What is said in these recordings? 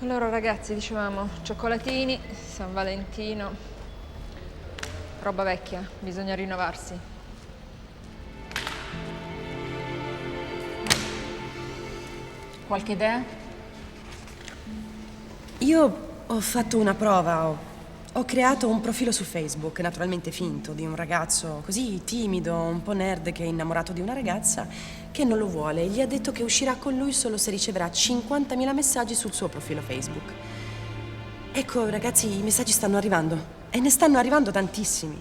Allora ragazzi, dicevamo, cioccolatini, San Valentino, roba vecchia, bisogna rinnovarsi. Qualche idea? Io ho fatto una prova, ho creato un profilo su Facebook, naturalmente finto, di un ragazzo così timido, un po' nerd che è innamorato di una ragazza che non lo vuole e gli ha detto che uscirà con lui solo se riceverà 50.000 messaggi sul suo profilo Facebook. Ecco, ragazzi, i messaggi stanno arrivando e ne stanno arrivando tantissimi.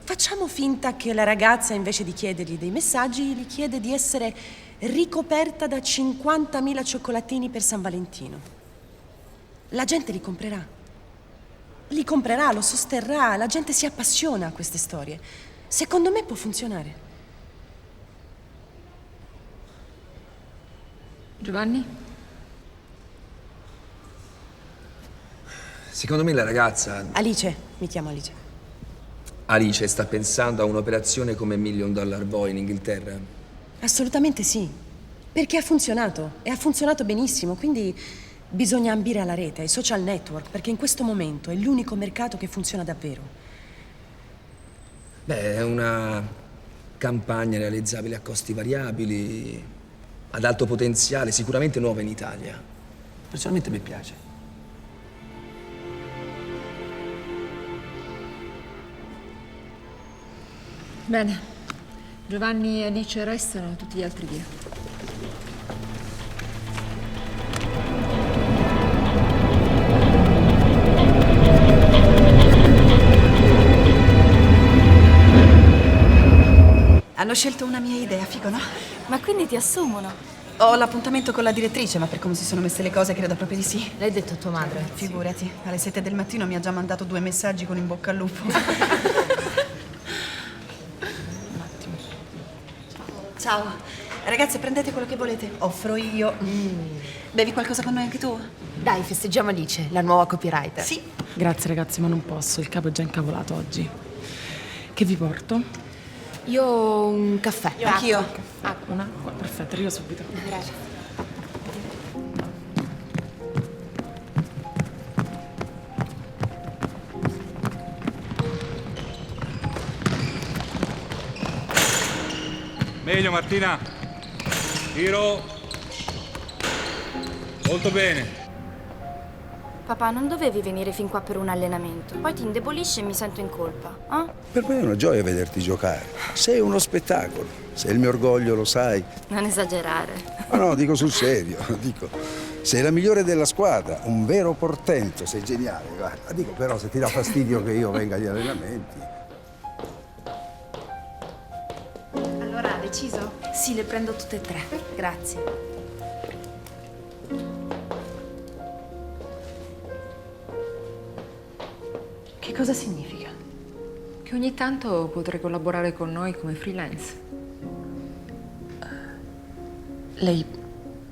Facciamo finta che la ragazza, invece di chiedergli dei messaggi, gli chiede di essere ricoperta da 50.000 cioccolatini per San Valentino. La gente li comprerà. Li comprerà, lo sosterrà, la gente si appassiona a queste storie. Secondo me può funzionare. Giovanni? Secondo me la ragazza, Alice, mi chiamo Alice. Alice, sta pensando a un'operazione come $1 Million Boy in Inghilterra. Assolutamente sì, perché ha funzionato e ha funzionato benissimo, quindi bisogna ambire alla rete, ai social network, perché in questo momento è l'unico mercato che funziona davvero. Beh, è una campagna realizzabile a costi variabili, ad alto potenziale, sicuramente nuova in Italia. Personalmente mi piace. Bene, Giovanni e Alice restano, tutti gli altri via. Hanno scelto una mia idea, figo, no? Ma quindi ti assumono? Ho l'appuntamento con la direttrice, ma per come si sono messe le cose credo proprio di sì. L'hai detto a tua madre? Figurati, alle 7 del mattino mi ha già mandato 2 messaggi con in bocca al lupo. Ciao. Ragazze, prendete quello che volete. Offro io. Bevi qualcosa con noi anche tu? Dai, festeggiamo Alice, la nuova copywriter. Sì. Grazie ragazzi, ma non posso, il capo è già incavolato oggi. Che vi porto? Io un caffè. Anch'io. Un'acqua? Perfetto, arrivo subito. Grazie. Meglio Martina. Tiro. Molto bene. Papà, non dovevi venire fin qua per un allenamento. Poi ti indebolisci e mi sento in colpa. Per me è una gioia vederti giocare. Sei uno spettacolo. Sei il mio orgoglio, lo sai. Non esagerare. Ma no, dico sul serio. Dico, sei la migliore della squadra, un vero portento, sei geniale, guarda. Dico, però se ti dà fastidio che io venga agli allenamenti. Allora, ha deciso? Sì, le prendo tutte e 3. Grazie. Che cosa significa? Che ogni tanto potrei collaborare con noi come freelance. Lei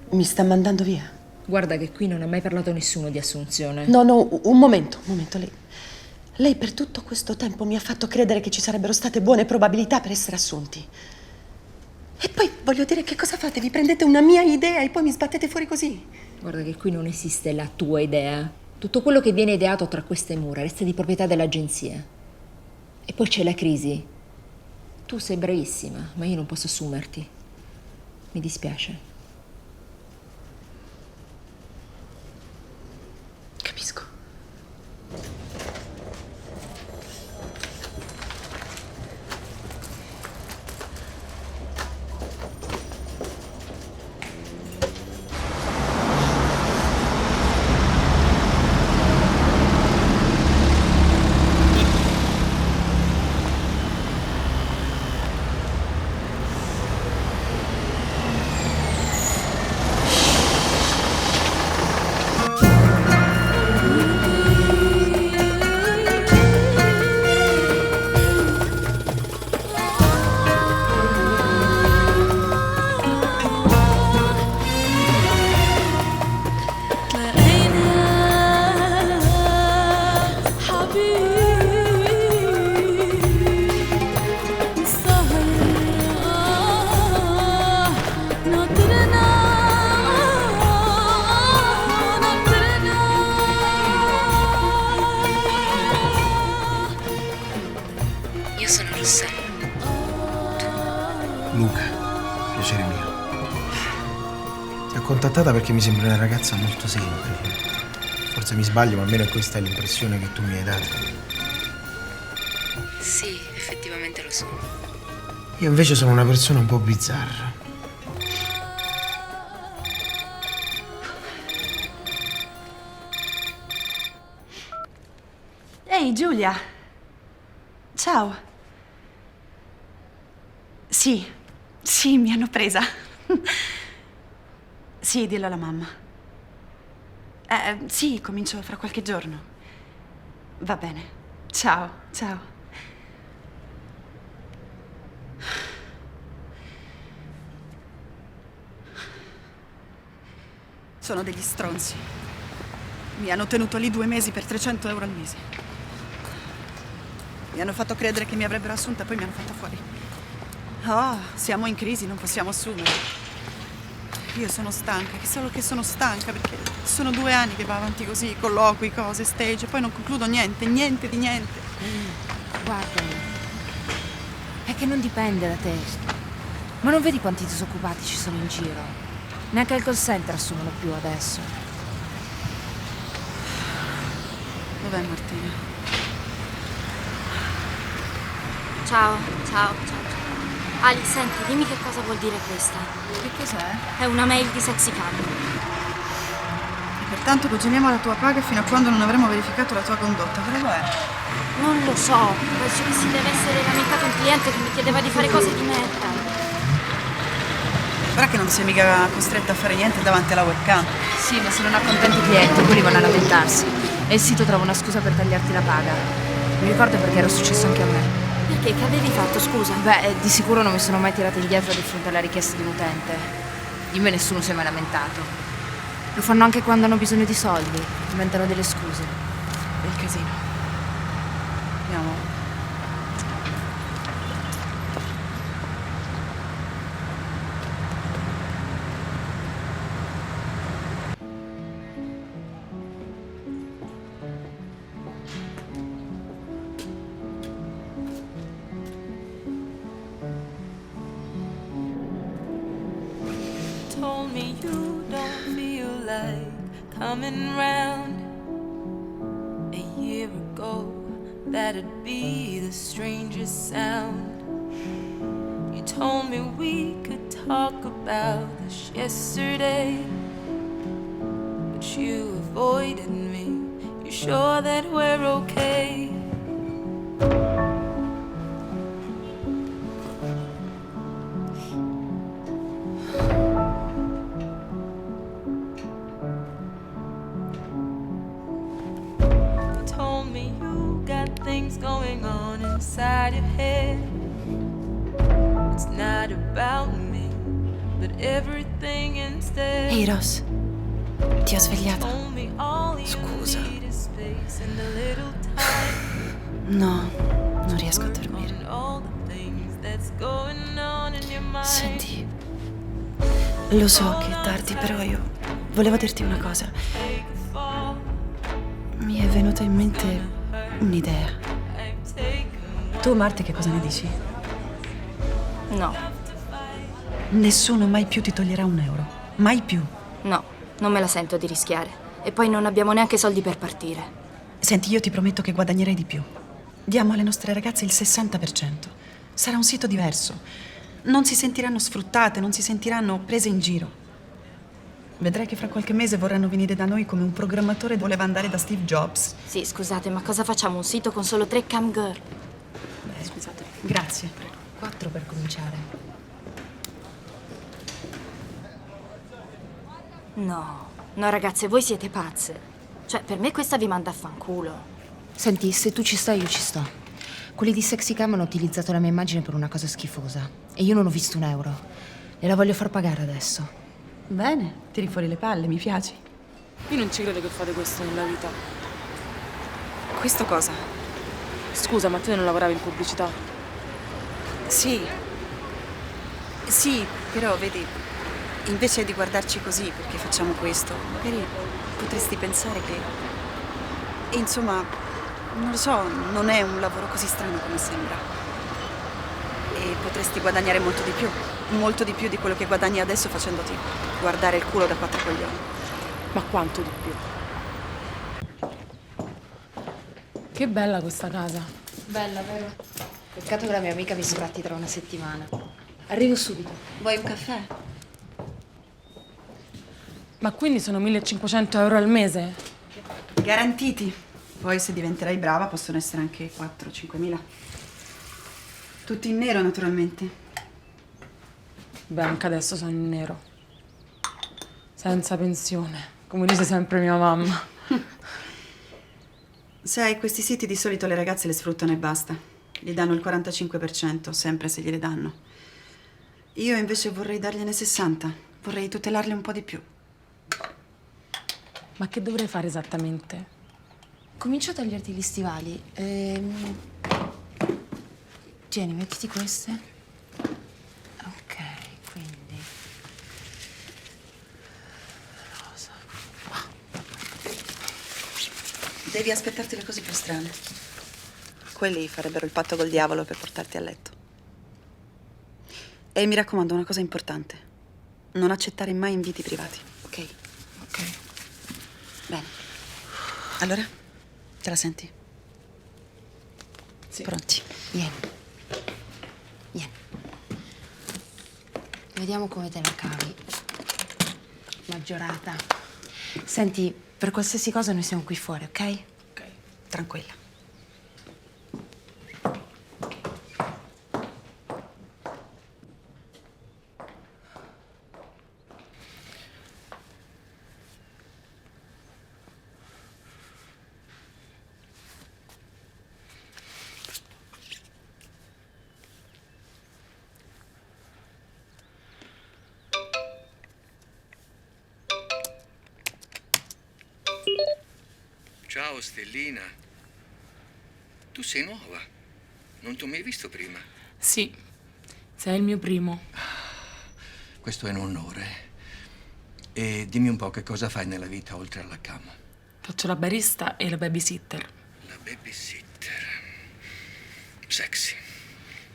mi sta mandando via? Guarda che qui non ha mai parlato nessuno di assunzione. No, un momento, Lei per tutto questo tempo mi ha fatto credere che ci sarebbero state buone probabilità per essere assunti. E poi, voglio dire, che cosa fate? Vi prendete una mia idea e poi mi sbattete fuori così? Guarda che qui non esiste la tua idea. Tutto quello che viene ideato tra queste mura resta di proprietà dell'agenzia. E poi c'è la crisi. Tu sei bravissima, ma io non posso assumerti. Mi dispiace. Capisco. contattata perché mi sembra una ragazza molto semplice. Forse mi sbaglio, ma almeno questa è l'impressione che tu mi hai dato. Sì, effettivamente lo sono. Io invece sono una persona un po' bizzarra. Ehi, Giulia. Ciao. Sì, mi hanno presa. Sì, dillo alla mamma. Sì, comincio fra qualche giorno. Va bene. Ciao. Sono degli stronzi. Mi hanno tenuto lì 2 mesi per 300 euro al mese. Mi hanno fatto credere che mi avrebbero assunta, poi mi hanno fatta fuori. Oh, siamo in crisi, non possiamo assumere. Io sono stanca, che solo che sono stanca, perché sono 2 anni che va avanti così, colloqui, cose, stage, e poi non concludo niente di niente. Guarda, è che non dipende da te. Ma non vedi quanti disoccupati ci sono in giro? Neanche al call center assumono più adesso. Dov'è Martina? Ciao. Ali, senti, dimmi che cosa vuol dire questa. Che cos'è? È una mail di Sexy Cam. E pertanto congeliamo la tua paga fino a quando non avremo verificato la tua condotta. Però lo è? Non lo so, penso che si deve essere lamentato un cliente che mi chiedeva di fare cose di merda. Guarda che non sei mica costretta a fare niente davanti alla webcam. Sì, ma se non accontenti i clienti, quelli vanno a lamentarsi. E il sito trova una scusa per tagliarti la paga. Mi ricordo perché era successo anche a me. Perché? Che avevi fatto, scusa? Beh, di sicuro non mi sono mai tirata indietro di fronte alla richiesta di un utente. Di me nessuno si è mai lamentato. Lo fanno anche quando hanno bisogno di soldi, inventano delle scuse. È il casino. Andiamo. Told me you don't feel like coming round. A year ago, that'd be the strangest sound. You told me we could talk about this yesterday, but you avoided me. You sure that we're okay? Things going on inside your head. It's not about me, but everything instead. Ehi Ross, ti ho svegliata. Scusa. No, non riesco a dormire. Senti, lo so che è tardi, però io volevo dirti una cosa. Mi è venuta in mente un'idea. Tu, Marti, che cosa ne dici? No. Nessuno mai più ti toglierà 1 euro. Mai più. No, non me la sento di rischiare. E poi non abbiamo neanche soldi per partire. Senti, io ti prometto che guadagnerai di più. Diamo alle nostre ragazze il 60%. Sarà un sito diverso. Non si sentiranno sfruttate, non si sentiranno prese in giro. Vedrai che fra qualche mese vorranno venire da noi come un programmatore voleva andare da Steve Jobs. Sì, scusate, ma cosa facciamo? Un sito con solo 3 cam girl? Beh, scusate. Grazie. 4 per cominciare. No, ragazze, voi siete pazze. Cioè, per me questa vi manda a fanculo. Senti, se tu ci stai, io ci sto. Quelli di Sexy Cam hanno utilizzato la mia immagine per una cosa schifosa. E io non ho visto 1 euro. E la voglio far pagare adesso. Bene, tiri fuori le palle, mi piaci. Io non ci credo che fate questo nella vita. Questo cosa? Scusa, ma tu non lavoravi in pubblicità? Sì, però vedi, invece di guardarci così perché facciamo questo, magari potresti pensare che... insomma, non lo so, non è un lavoro così strano come sembra. E potresti guadagnare molto di più. molto di più di quello che guadagni adesso facendoti guardare il culo da 4 coglioni. Ma quanto di più? Che bella questa casa. Bella, vero? Peccato che la mia amica mi sbratti tra una settimana. Arrivo subito. Vuoi un caffè? Ma quindi sono 1.500 euro al mese? Garantiti. Poi se diventerai brava possono essere anche 4-5 mila. Tutti in nero, naturalmente. Beh, anche adesso sono in nero. Senza pensione, come dice sempre mia mamma. Sai, questi siti di solito le ragazze le sfruttano e basta. Gli danno il 45%, sempre se gliele danno. Io invece vorrei dargliene 60. Vorrei tutelarle un po' di più. Ma che dovrei fare esattamente? Comincio a toglierti gli stivali. Tieni, mettiti queste. Ok, quindi... rosa. Devi aspettarti le cose più strane. Quelli farebbero il patto col diavolo per portarti a letto. E mi raccomando, una cosa importante. Non accettare mai inviti privati, ok? Ok. Bene. Allora, te la senti? Sì. Pronti? Vieni. Vieni. Vediamo come te la cavi. Maggiorata. Senti, per qualsiasi cosa noi siamo qui fuori, ok? Ok. Tranquilla. Ciao Stellina. Tu sei nuova. Non ti ho mai visto prima. Sì, sei il mio primo. Questo è un onore. E dimmi un po' che cosa fai nella vita oltre alla cama. Faccio la barista e la babysitter. La babysitter. Sexy.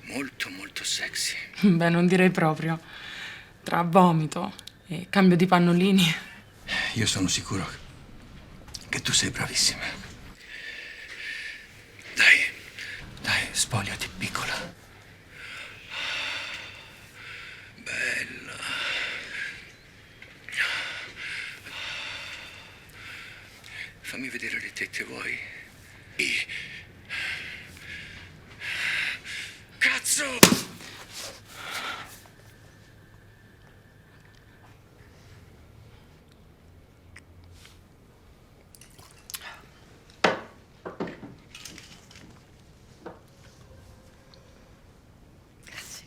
Molto, molto sexy. Beh, non direi proprio. Tra vomito e cambio di pannolini. Io sono sicuro che tu sei bravissima. Dai, spogliati, piccola. Bella. Fammi vedere le tette, vuoi? Cazzo! Grazie.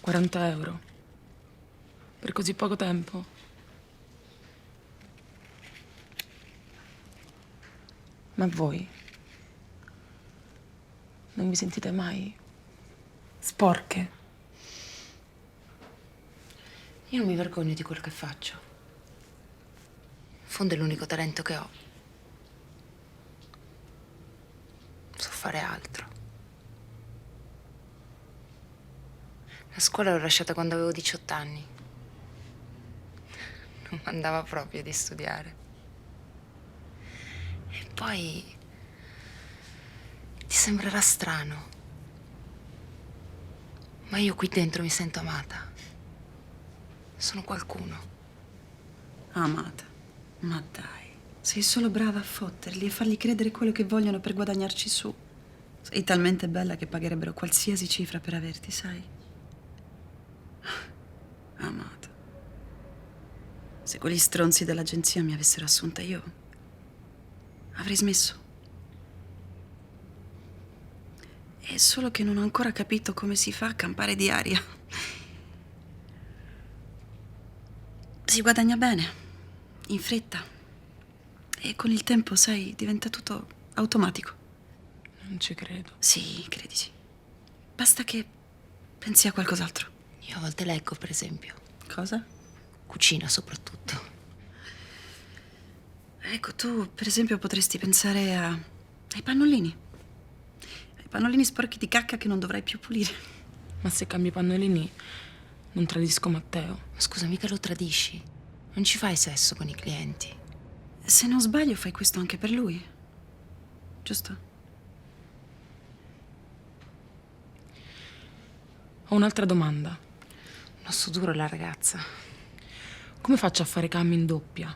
40 euro. Per così poco tempo. Ma voi non vi sentite mai sporche? Io non mi vergogno di quello che faccio. In fondo è l'unico talento che ho. So fare altro. La scuola l'ho lasciata quando avevo 18 anni. Non mi andava proprio di studiare. E poi ti sembrerà strano, ma io qui dentro mi sento amata. Sono qualcuno. Amata. Ma dai, sei solo brava a fotterli e fargli credere quello che vogliono per guadagnarci su. Sei talmente bella che pagherebbero qualsiasi cifra per averti, sai? Amata. Se quegli stronzi dell'agenzia mi avessero assunta io, avrei smesso. È solo che non ho ancora capito come si fa a campare di aria. Si guadagna bene, in fretta. E con il tempo, sai, diventa tutto automatico. Non ci credo. Sì, credici. Basta che pensi a qualcos'altro. Io a volte leggo, per esempio. Cosa? Cucina soprattutto. Ecco, tu per esempio potresti pensare ai pannolini. Ai pannolini sporchi di cacca che non dovrai più pulire. Ma se cambi i pannolini, non tradisco Matteo. Scusa, mica lo tradisci. Non ci fai sesso con i clienti. Se non sbaglio fai questo anche per lui, giusto? Ho un'altra domanda. Non so duro la ragazza. Come faccio a fare cam in doppia?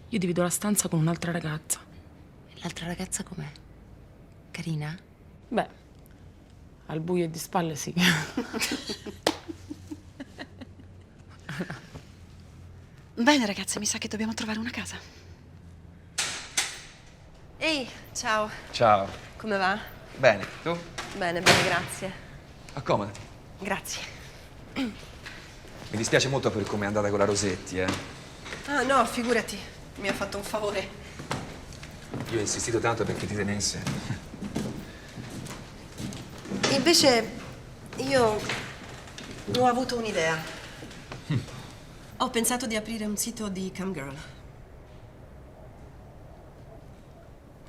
Io divido la stanza con un'altra ragazza. L'altra ragazza com'è? Carina? Beh, al buio e di spalle sì. Bene ragazze, mi sa che dobbiamo trovare una casa. Ehi, ciao. Ciao. Come va? Bene, tu? Bene, bene, grazie. Accomodati. Grazie. Mi dispiace molto per come è andata con la Rosetti, Ah, no, figurati. Mi ha fatto un favore. Io ho insistito tanto perché ti tenesse. Invece, io ho avuto un'idea. Ho pensato di aprire un sito di Camgirl.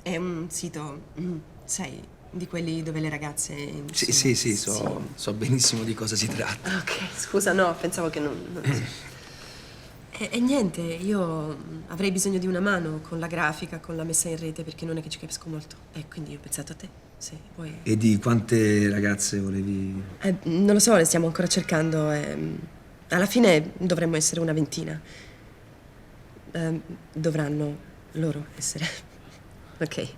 È un sito, sai, di quelli dove le ragazze... Sì, so benissimo di cosa si tratta. Ok, scusa, no, pensavo che non E niente, io avrei bisogno di una mano con la grafica, con la messa in rete, perché non è che ci capisco molto. E quindi ho pensato a te, se vuoi... E di quante ragazze volevi... non lo so, le stiamo ancora cercando. Alla fine dovremmo essere una ventina. Dovranno loro essere. Ok.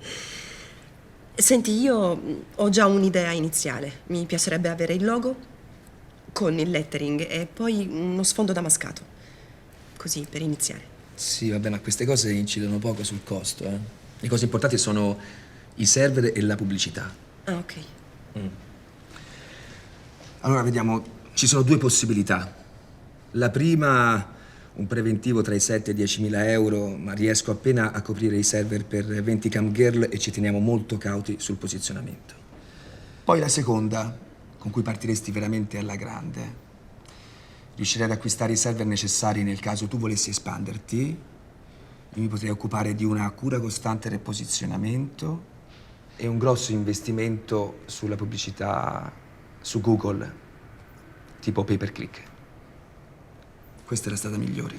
Senti, io ho già un'idea iniziale. Mi piacerebbe avere il logo con il lettering e poi uno sfondo damascato. Così, per iniziare. Sì, vabbè, ma queste cose incidono poco sul costo, Le cose importanti sono i server e la pubblicità. Ah, ok. Allora, vediamo, ci sono due possibilità. La prima, un preventivo tra i 7 e i 10.000 euro, ma riesco appena a coprire i server per 20 camgirl e ci teniamo molto cauti sul posizionamento. Poi la seconda, con cui partiresti veramente alla grande. Riuscirei ad acquistare i server necessari nel caso tu volessi espanderti. Io mi potrei occupare di una cura costante del posizionamento e un grosso investimento sulla pubblicità su Google, tipo pay per click. Questa è la strada migliore.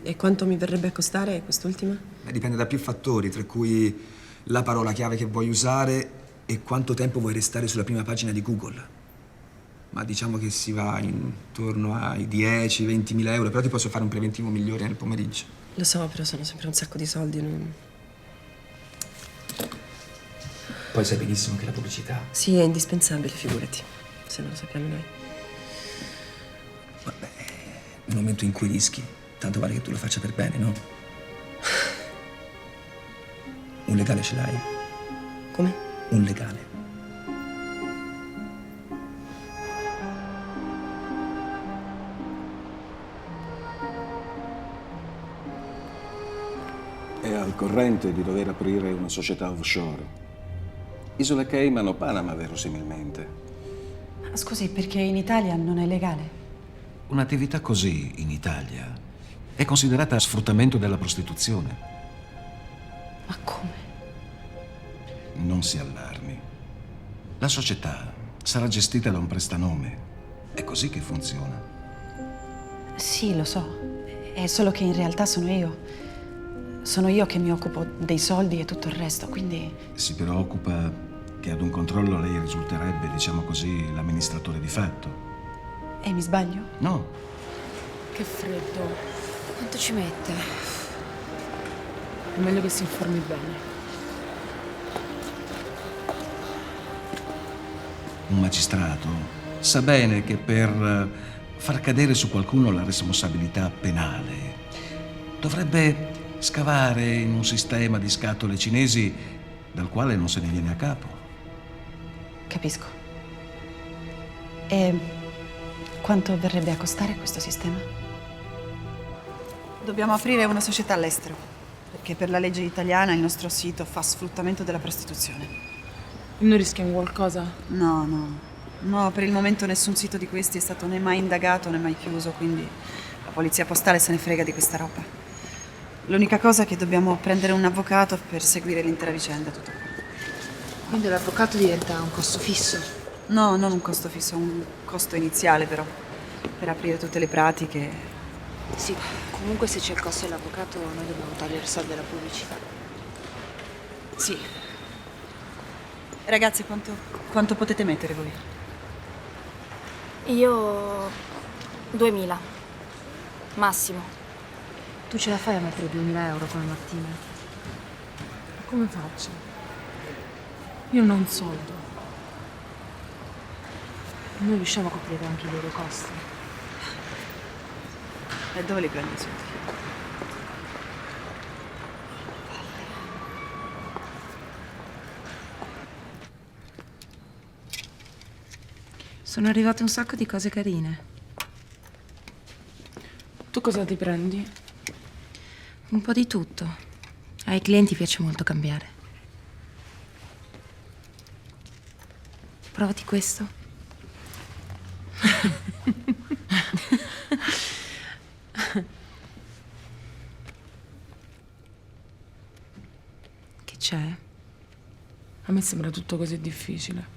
E quanto mi verrebbe a costare quest'ultima? Dipende da più fattori, tra cui la parola chiave che vuoi usare e quanto tempo vuoi restare sulla prima pagina di Google. Ma diciamo che si va intorno ai 10-20.000 euro, però ti posso fare un preventivo migliore nel pomeriggio. Lo so, però sono sempre un sacco di soldi. Poi sai benissimo che la pubblicità... Sì, è indispensabile, figurati, se non lo sappiamo noi. Vabbè, nel momento in cui rischi, tanto vale che tu lo faccia per bene, no? Un legale ce l'hai? Come? Un legale. È al corrente di dover aprire una società offshore. Isole Cayman o Panama, verosimilmente. Scusi, perché in Italia non è legale? Un'attività così, in Italia, è considerata sfruttamento della prostituzione. Ma come? Non si allarmi. La società sarà gestita da un prestanome. È così che funziona. Sì, lo so. È solo che in realtà sono io. Sono io che mi occupo dei soldi e tutto il resto, quindi... Si preoccupa che ad un controllo lei risulterebbe, diciamo così, l'amministratore di fatto. E mi sbaglio? No. Che freddo. Quanto ci mette? È meglio che si informi bene. Un magistrato sa bene che per far cadere su qualcuno la responsabilità penale dovrebbe scavare in un sistema di scatole cinesi dal quale non se ne viene a capo. Capisco. E quanto verrebbe a costare questo sistema? Dobbiamo aprire una società all'estero, perché per la legge italiana il nostro sito fa sfruttamento della prostituzione. Noi rischiamo qualcosa? No, per il momento nessun sito di questi è stato né mai indagato né mai chiuso, quindi la polizia postale se ne frega di questa roba. L'unica cosa è che dobbiamo prendere un avvocato per seguire l'intera vicenda, tutto qua. Quindi l'avvocato diventa un costo fisso? No, non un costo fisso, un costo iniziale però, per aprire tutte le pratiche. Sì, comunque se c'è il costo dell'avvocato noi dobbiamo togliere soldi alla pubblicità. Sì. Ragazzi, quanto potete mettere voi? Io 2000. Massimo. Tu ce la fai a mettere 2000 euro come Martina? Ma come faccio? Io non ho un soldo. Noi riusciamo a coprire anche i loro costi. E dove li prendi i soldi? Sono arrivate un sacco di cose carine. Tu cosa ti prendi? Un po' di tutto. Ai clienti piace molto cambiare. Provati questo. Che c'è? A me sembra tutto così difficile.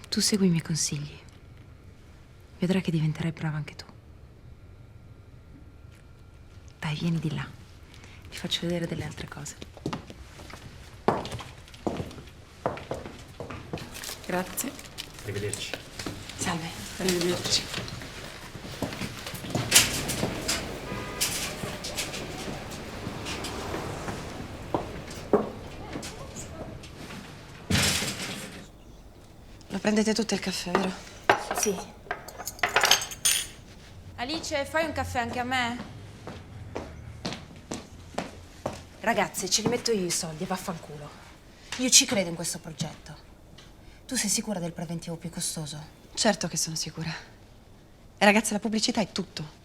Tu segui i miei consigli. Vedrai che diventerai brava anche tu. Dai, vieni di là. Ti faccio vedere delle altre cose. Grazie. Arrivederci. Salve. Arrivederci. Lo prendete tutto il caffè, vero? Sì. Alice, fai un caffè anche a me? Ragazze, ce li metto io i soldi e vaffanculo. Io ci credo in questo progetto. Tu sei sicura del preventivo più costoso? Certo che sono sicura. E ragazzi, la pubblicità è tutto.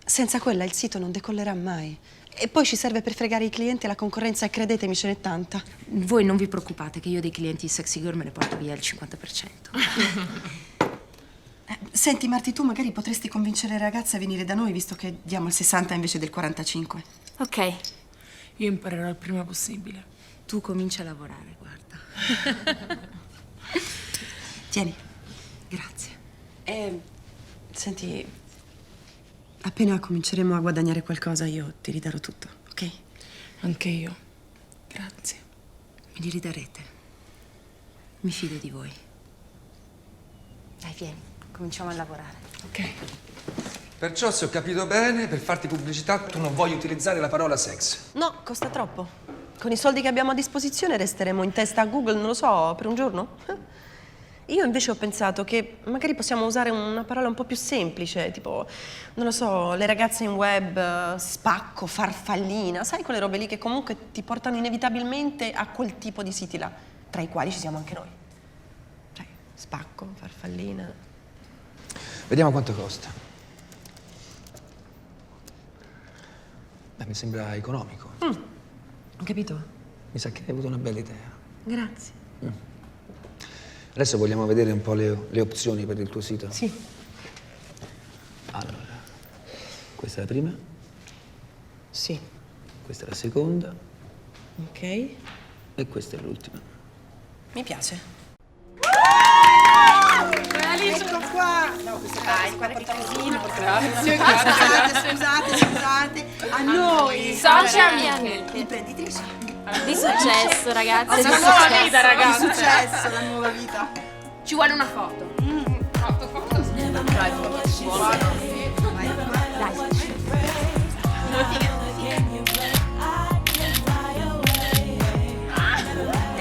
Senza quella il sito non decollerà mai. E poi ci serve per fregare i clienti e la concorrenza, e credetemi, ce n'è tanta. Voi non vi preoccupate che io dei clienti sexy girl me ne porto via il 50%. Senti, Marti, tu magari potresti convincere le ragazze a venire da noi, visto che diamo il 60 invece del 45. Ok. Io imparerò il prima possibile. Tu cominci a lavorare, guarda. Tieni. Grazie. E senti, appena cominceremo a guadagnare qualcosa, io ti ridarò tutto, ok? Anche io. Grazie. Me li ridarete. Mi fido di voi. Dai, vieni, cominciamo a lavorare. Ok. Perciò, se ho capito bene, per farti pubblicità tu non vuoi utilizzare la parola sex. No, costa troppo. Con i soldi che abbiamo a disposizione resteremo in testa a Google, non lo so, per un giorno. Io invece ho pensato che magari possiamo usare una parola un po' più semplice, tipo, non lo so, le ragazze in web, spacco, farfallina, sai quelle robe lì che comunque ti portano inevitabilmente a quel tipo di siti là, tra i quali ci siamo anche noi. Cioè, spacco, farfallina. Vediamo quanto costa. Beh, mi sembra economico. Ho capito? Mi sa che hai avuto una bella idea. Grazie. Adesso vogliamo vedere un po' le opzioni per il tuo sito? Sì. Allora, questa è la prima. Sì. Questa è la seconda. Ok. E questa è l'ultima. Mi piace. Ecco qua! No, dai, guarda che casino! Grazie, Scusate! A noi! Social amiche. Riprenditi Di successo, ragazzi. La nuova vita, ragazzi. Di successo, la nuova vita! Ci vuole una foto. Foto.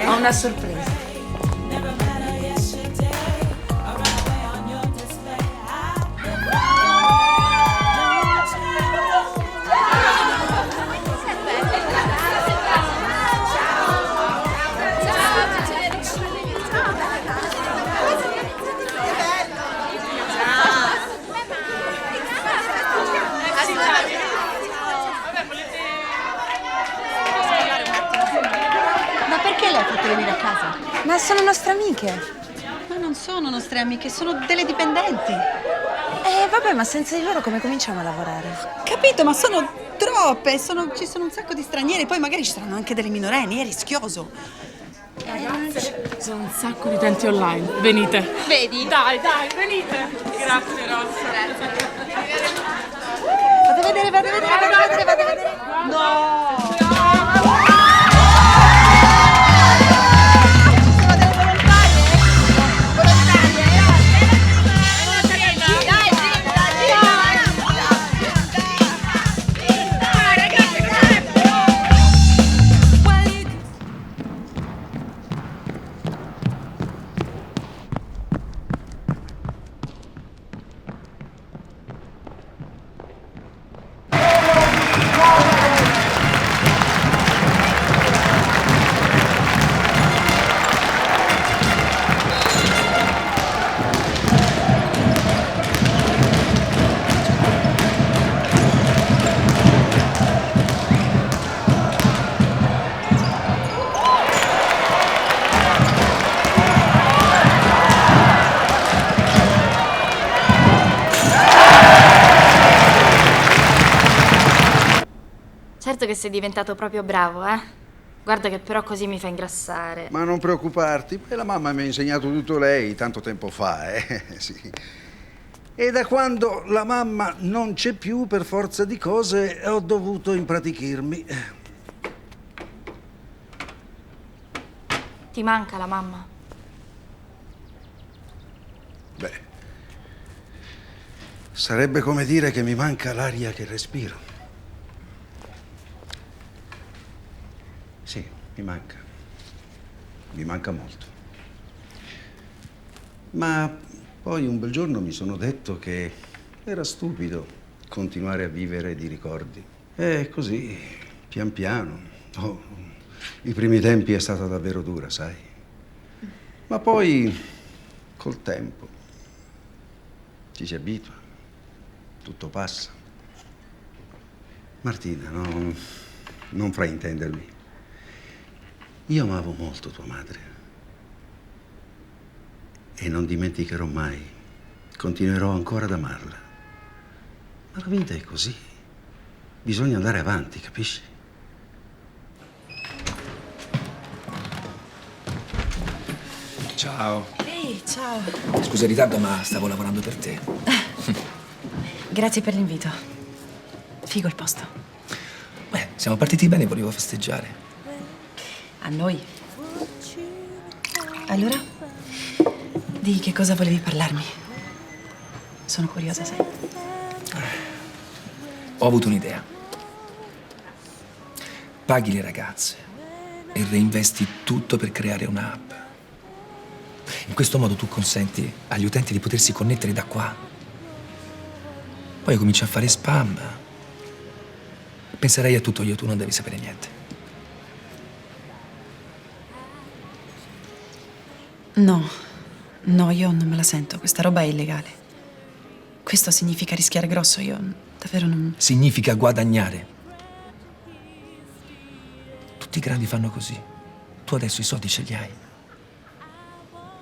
Ho una sorpresa. Venire a casa. Ma sono nostre amiche. Ma non sono nostre amiche, sono delle dipendenti. Vabbè, ma senza di loro come cominciamo a lavorare? Capito, ma sono troppe, ci sono un sacco di stranieri, poi magari ci saranno anche delle minorenni, è rischioso. Ragazze, ci sono un sacco di utenti online. Venite. Vedi? Dai, venite. Grazie, Rossa. Vado a vedere. No! Certo che sei diventato proprio bravo, eh? Guarda che però così mi fa ingrassare. Ma non preoccuparti, poi la mamma mi ha insegnato tutto lei tanto tempo fa, sì. E da quando la mamma non c'è più, per forza di cose, ho dovuto impratichirmi. Ti manca la mamma? Beh, sarebbe come dire che mi manca l'aria che respiro. Sì, mi manca. Mi manca molto. Ma poi un bel giorno mi sono detto che era stupido continuare a vivere di ricordi. E così, pian piano. Oh, i primi tempi è stata davvero dura, sai? Ma poi, col tempo, ci si abitua. Tutto passa. Martina, no, non fraintendermi. Io amavo molto tua madre e non dimenticherò mai, continuerò ancora ad amarla. Ma la vita è così, bisogna andare avanti, capisci? Ciao. Ehi, ciao. Scusa il ritardo, ma stavo lavorando per te. Grazie per l'invito. Figo il posto. Beh, siamo partiti bene, volevo festeggiare. A noi. Allora? Di che cosa volevi parlarmi? Sono curiosa, sai. Ho avuto un'idea. Paghi le ragazze e reinvesti tutto per creare un'app. In questo modo tu consenti agli utenti di potersi connettere da qua. Poi cominci a fare spam. Penserei a tutto io, tu non devi sapere niente. No, io non me la sento. Questa roba è illegale. Questo significa rischiare grosso. Io davvero non... Significa guadagnare. Tutti i grandi fanno così. Tu adesso i soldi ce li hai.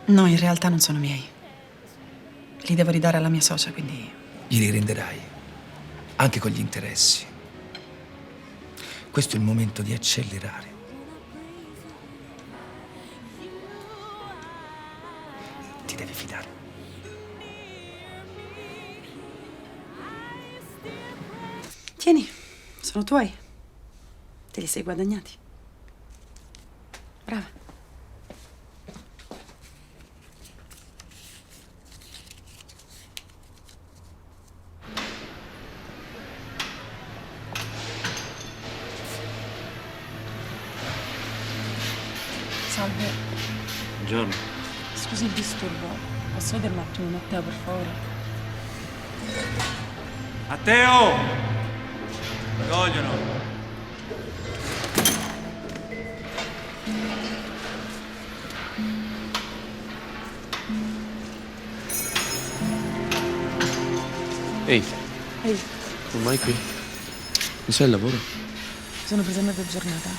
No, in realtà non sono miei. Li devo ridare alla mia socia, quindi... Glieli renderai. Anche con gli interessi. Questo è il momento di accelerare. Ti devi fidare. Tieni, sono tuoi. Te li sei guadagnati. Brava. Salve. Buongiorno. Scusi il disturbo. Posso vedere un attimo Matteo, per favore? Matteo! Vogliono. Ehi, Ehi, ormai qui? Mi sai il lavoro? sono presa a mezza giornata.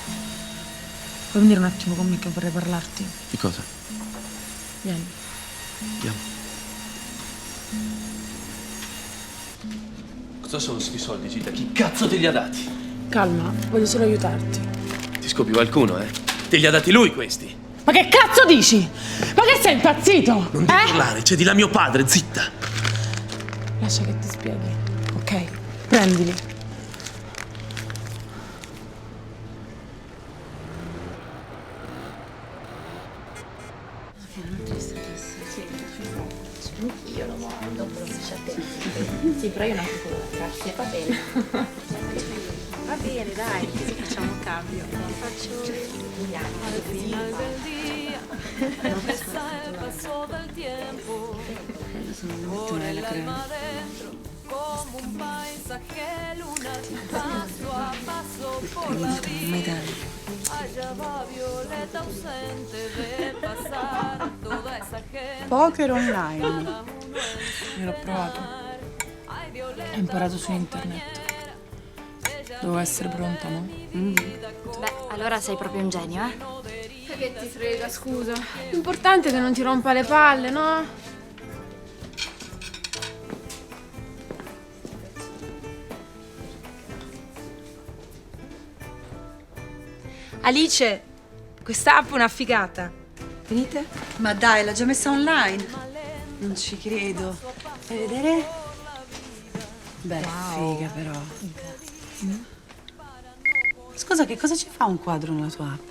Puoi venire un attimo con me che vorrei parlarti? Di cosa? Vieni. Andiamo. Cosa sono sti soldi, Gita? Chi cazzo te li ha dati? Calma, voglio solo aiutarti. Ti scopi qualcuno, eh? Te li ha dati lui questi. Ma che cazzo dici? Ma che sei impazzito? Non devi parlare, c'è di là mio padre, zitta. Lascia che ti spieghi, ok? Prendili. Io lo voglio, dopo lo faccio a te. Sì, però io non ho quello, grazie, va bene. Va bene, dai, così facciamo un cambio. Faccio al final del día, pesa el paso del tiempo. Por el alma dentro, como un paisaje lunar, paso a paso por la vida. Allá va Violeta ausente, ve pasar toda esa gente. Poker online. Io l'ho provato. Ho imparato su internet. Devo essere pronta, no? Beh, allora sei proprio un genio, eh? Ma che ti frega, scusa. L'importante è che non ti rompa le palle, no? Alice, quest'app è una figata. Venite? Ma dai, l'ha già messa online? Non ci credo. Fai vedere? Beh, figa però. Scusa, che cosa ci fa un quadro nella tua app?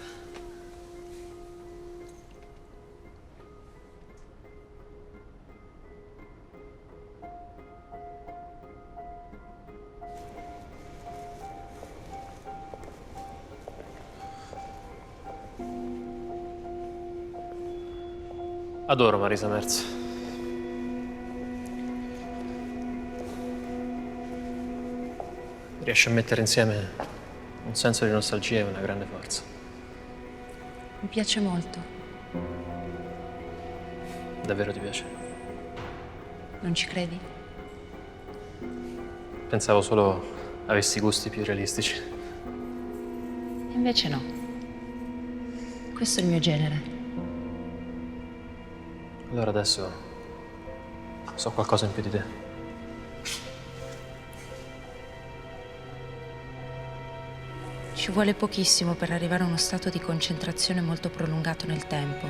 Adoro Marisa Merz. Riesce a mettere insieme un senso di nostalgia e una grande forza. Mi piace molto. Davvero ti piace? Non ci credi? Pensavo solo avessi gusti più realistici. Invece no. Questo è il mio genere. Allora adesso so qualcosa in più di te. Ci vuole pochissimo per arrivare a uno stato di concentrazione molto prolungato nel tempo.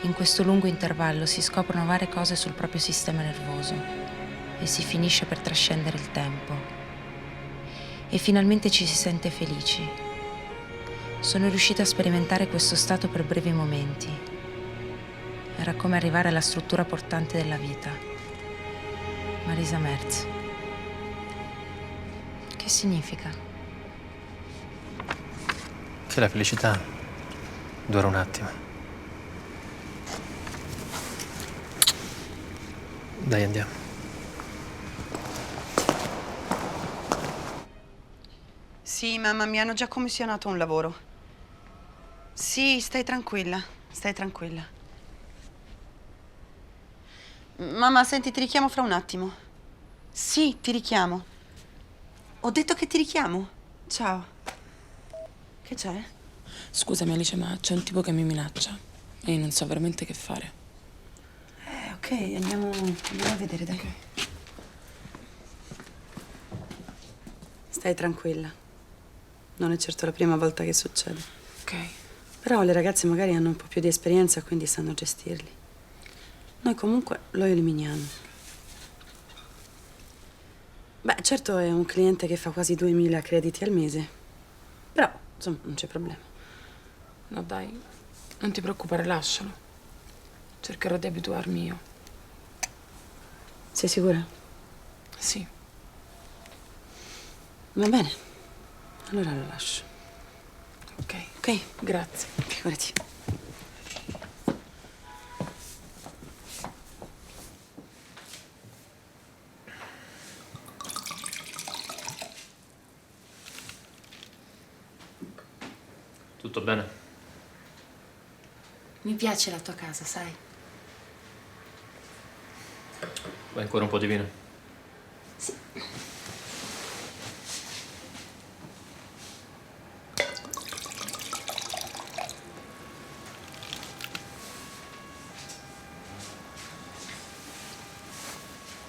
In questo lungo intervallo si scoprono varie cose sul proprio sistema nervoso e si finisce per trascendere il tempo. E finalmente ci si sente felici. Sono riuscita a sperimentare questo stato per brevi momenti. Era come arrivare alla struttura portante della vita. Marisa Merz. Che significa? Che la felicità dura un attimo. Dai, andiamo. Sì, mamma, mi hanno già commissionato un lavoro. Sì, stai tranquilla, stai tranquilla. Mamma, senti, ti richiamo fra un attimo. Sì, ti richiamo. Ho detto che ti richiamo. Ciao. Che c'è? Scusami Alice, ma c'è un tipo che mi minaccia e io non so veramente che fare. Ok, andiamo a vedere, dai. Okay. Stai tranquilla. Non è certo la prima volta che succede. Ok. Però le ragazze magari hanno un po' più di esperienza, quindi sanno gestirli. Noi comunque lo eliminiamo. Beh, certo è un cliente che fa quasi 2000 crediti al mese. Però, insomma, non c'è problema. No dai, non ti preoccupare, lascialo. Cercherò di abituarmi io. Sei sicura? Sì. Va bene. Allora lo lascio. Ok. Ok? Grazie. Figurati. Tutto bene? Mi piace la tua casa, sai? Vuoi ancora un po' di vino? Sì.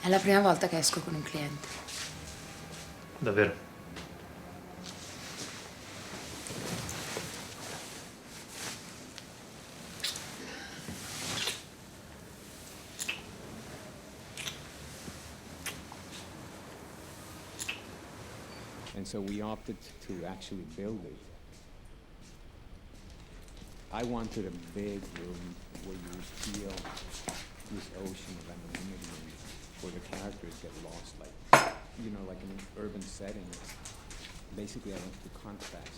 È la prima volta che esco con un cliente. Davvero? And so we opted to actually build it. I wanted a big room where you would feel this ocean of anonymity and where the characters get lost, like, you know, like in an urban setting. Basically, I want to contrast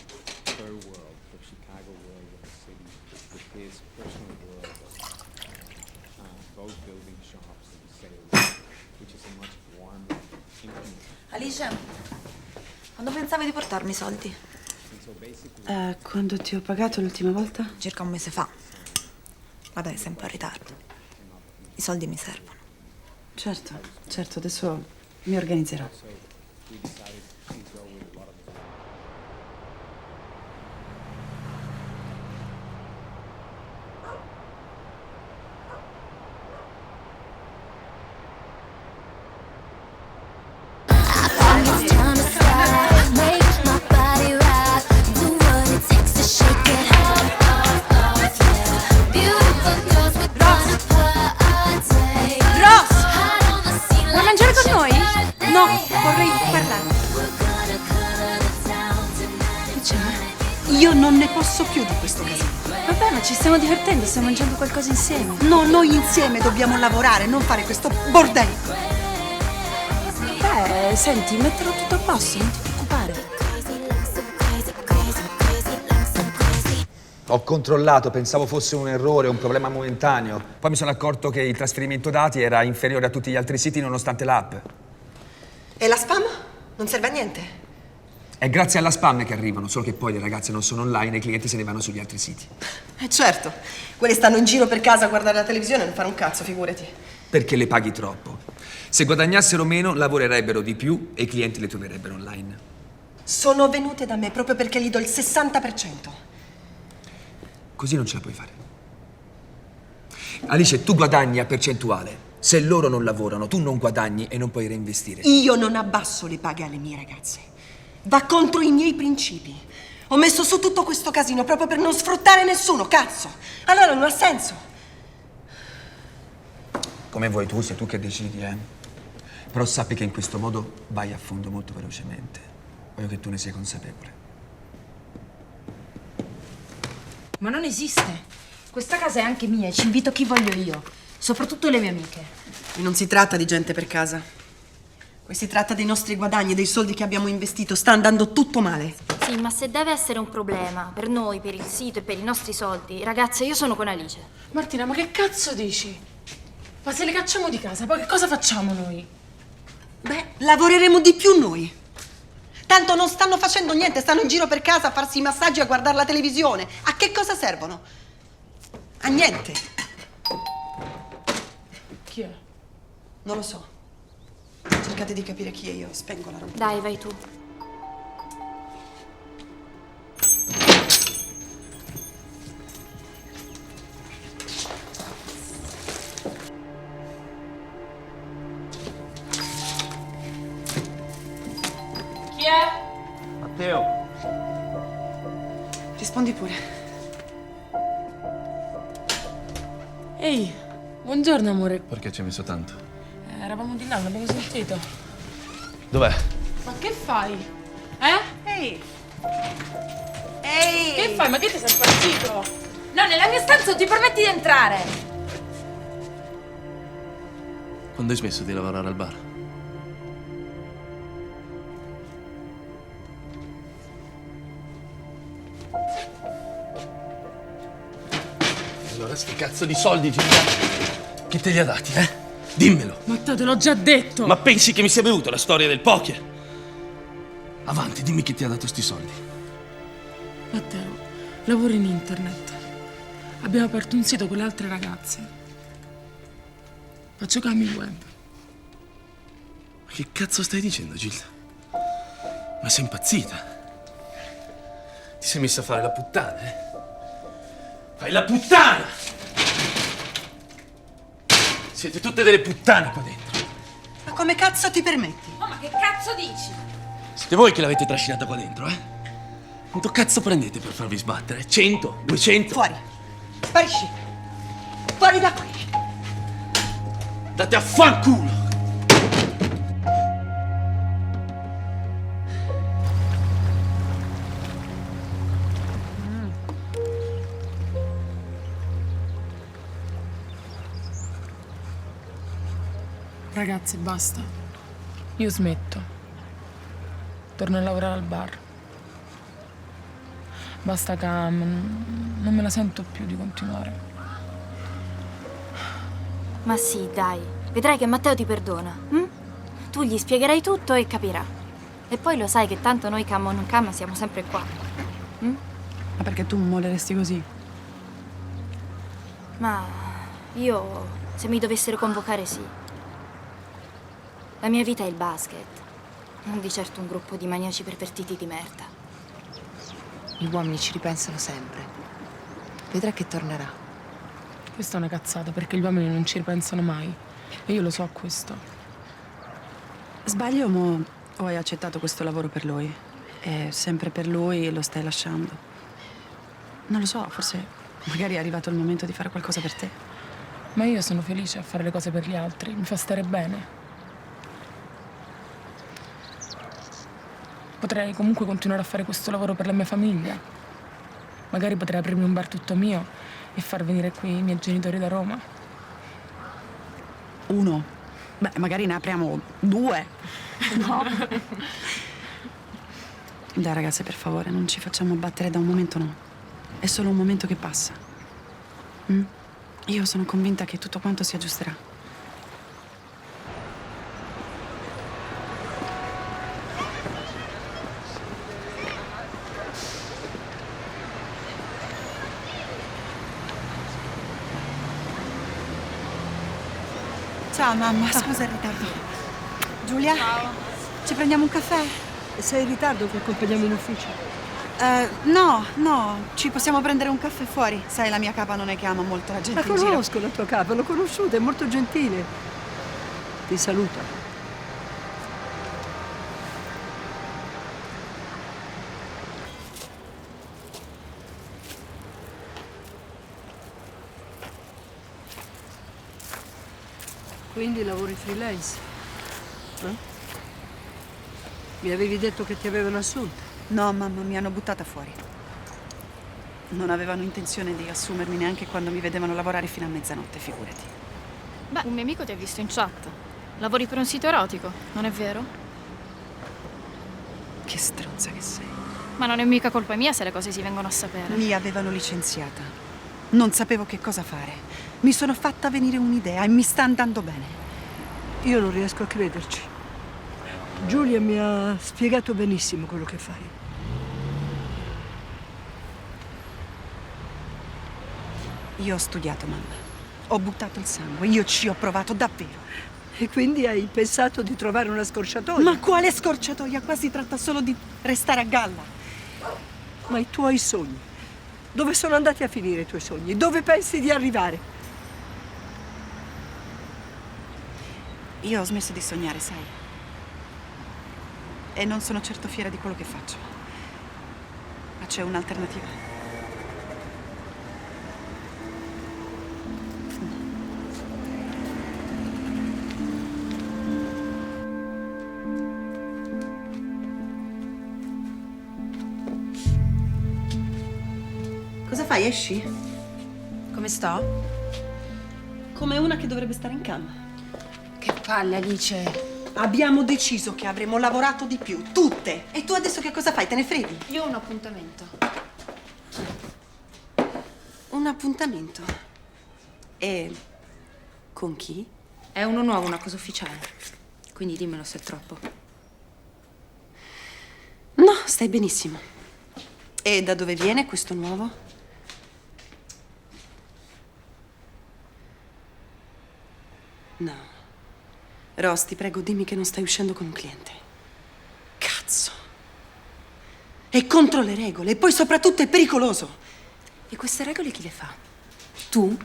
her world, her Chicago world of the city, with his personal world of both building shops and sales, which is a much warmer, intimate. Alice, quando pensavi di portarmi i soldi? Quando ti ho pagato l'ultima volta? Circa un mese fa. Vabbè, sei un po' in ritardo. I soldi mi servono. Certo, adesso mi organizzerò. No, vorrei parlare. Che c'è? Io non ne posso più di questo casino. Vabbè, ma ci stiamo divertendo, stiamo mangiando qualcosa insieme. No, noi insieme dobbiamo lavorare, non fare questo bordello. Beh, senti, metterò tutto a posto, non ti preoccupare. Ho controllato, pensavo fosse un errore, un problema momentaneo. Poi mi sono accorto che il trasferimento dati era inferiore a tutti gli altri siti nonostante l'app. E la spam? Non serve a niente? È grazie alla spam che arrivano, solo che poi le ragazze non sono online e i clienti se ne vanno sugli altri siti. Certo, quelli stanno in giro per casa a guardare la televisione e non fare un cazzo, figurati. Perché le paghi troppo. Se guadagnassero meno, lavorerebbero di più e i clienti le troverebbero online. Sono venute da me proprio perché gli do il 60%. Così non ce la puoi fare. Alice, tu guadagni a percentuale. Se loro non lavorano, tu non guadagni e non puoi reinvestire. Io non abbasso le paghe alle mie ragazze. Va contro i miei principi. Ho messo su tutto questo casino proprio per non sfruttare nessuno, cazzo. Allora non ha senso. Come vuoi tu, sei tu che decidi, eh? Però sappi che in questo modo vai a fondo molto velocemente. Voglio che tu ne sia consapevole. Ma non esiste. Questa casa è anche mia e ci invito chi voglio io. Soprattutto le mie amiche. E non si tratta di gente per casa. Qui si tratta dei nostri guadagni, dei soldi che abbiamo investito. Sta andando tutto male. Sì, ma se deve essere un problema per noi, per il sito e per i nostri soldi, ragazze, io sono con Alice. Martina, ma che cazzo dici? Ma se le cacciamo di casa, poi che cosa facciamo noi? Beh, lavoreremo di più noi. Tanto non stanno facendo niente, stanno in giro per casa a farsi i massaggi e a guardare la televisione. A che cosa servono? A niente. Chi è? Non lo so. Cercate di capire chi è, io spengo la roba. Dai, vai tu. Chi è? Matteo. Rispondi pure. Ehi, buongiorno amore. Perché ci hai messo tanto? Eravamo di là, non abbiamo sentito. Dov'è? Ma che fai? Eh? Ehi! Ehi! Che fai? Ma che ti sei impazzito? No, nella mia stanza non ti permetti di entrare. Quando hai smesso di lavorare al bar? Allora sti cazzo di soldi, Giulia? Chi te li ha dati, eh? Dimmelo. Matteo, te l'ho già detto. Ma pensi che mi sia bevuto la storia del poker? Avanti, dimmi chi ti ha dato sti soldi. Matteo, lavoro in internet. Abbiamo aperto un sito con le altre ragazze. Faccio cami web. Ma che cazzo stai dicendo, Gilda? Ma sei impazzita? Ti sei messa a fare la puttana, eh? Fai la puttana! Siete tutte delle puttane qua dentro. Ma come cazzo ti permetti? Oh, ma che cazzo dici? Siete voi che l'avete trascinata qua dentro, eh? Quanto cazzo prendete per farvi sbattere? 100? 200? Fuori. Sparisci. Fuori da qui. Date a fanculo! Ragazzi, basta. Io smetto. Torno a lavorare al bar. Basta Cam, non me la sento più di continuare. Ma sì, dai. Vedrai che Matteo ti perdona. Hm? Tu gli spiegherai tutto e capirà. E poi lo sai che tanto noi Cam o non Cam siamo sempre qua. Hm? Ma perché tu molleresti così? Ma io, se mi dovessero convocare, sì. La mia vita è il basket. Non di certo un gruppo di maniaci pervertiti di merda. Gli uomini ci ripensano sempre. Vedrai che tornerà. Questa è una cazzata, perché gli uomini non ci ripensano mai. E io lo so questo. Sbaglio o hai accettato questo lavoro per lui? E sempre per lui lo stai lasciando? Non lo so, forse magari è arrivato il momento di fare qualcosa per te. Ma io sono felice a fare le cose per gli altri. Mi fa stare bene. Potrei comunque continuare a fare questo lavoro per la mia famiglia. Magari potrei aprirmi un bar tutto mio e far venire qui i miei genitori da Roma. 1. Beh, magari ne apriamo 2. No. Dai ragazze, per favore, non ci facciamo battere da un momento, no. È solo un momento che passa. Io sono convinta che tutto quanto si aggiusterà. Ciao mamma, scusa il ritardo. Giulia? Ciao. Ci prendiamo un caffè? Sei in ritardo che accompagniamo in ufficio? No, ci possiamo prendere un caffè fuori. Sai, la mia capa non è che ama molto la gente in giro. Conosco la tua capa, l'ho conosciuta, è molto gentile. Ti saluta. Quindi lavori freelance? Mi avevi detto che ti avevano assunta? No, mamma, mi hanno buttata fuori. Non avevano intenzione di assumermi neanche quando mi vedevano lavorare fino a mezzanotte, figurati. Beh, un mio amico ti ha visto in chat. Lavori per un sito erotico, non è vero? Che stronza che sei. Ma non è mica colpa mia se le cose si vengono a sapere. Mi avevano licenziata. Non sapevo che cosa fare. Mi sono fatta venire un'idea e mi sta andando bene. Io non riesco a crederci. Giulia mi ha spiegato benissimo quello che fai. Io ho studiato, mamma. Ho buttato il sangue, io ci ho provato davvero. E quindi hai pensato di trovare una scorciatoia? Ma quale scorciatoia? Qua si tratta solo di restare a galla. Ma i tuoi sogni? Dove sono andati a finire i tuoi sogni? Dove pensi di arrivare? Io ho smesso di sognare, sai. E non sono certo fiera di quello che faccio. Ma c'è un'alternativa. Cosa fai? Esci? Come sto? Come una che dovrebbe stare in cama. Che palle, Alice. Abbiamo deciso che avremmo lavorato di più, tutte. E tu adesso che cosa fai? Te ne freghi? Io ho un appuntamento. Un appuntamento? E con chi? È uno nuovo, una cosa ufficiale. Quindi dimmelo se è troppo. No, stai benissimo. E da dove viene questo nuovo? No. Ross, ti prego, dimmi che non stai uscendo con un cliente. Cazzo. È contro le regole e poi soprattutto è pericoloso. E queste regole chi le fa? Tu?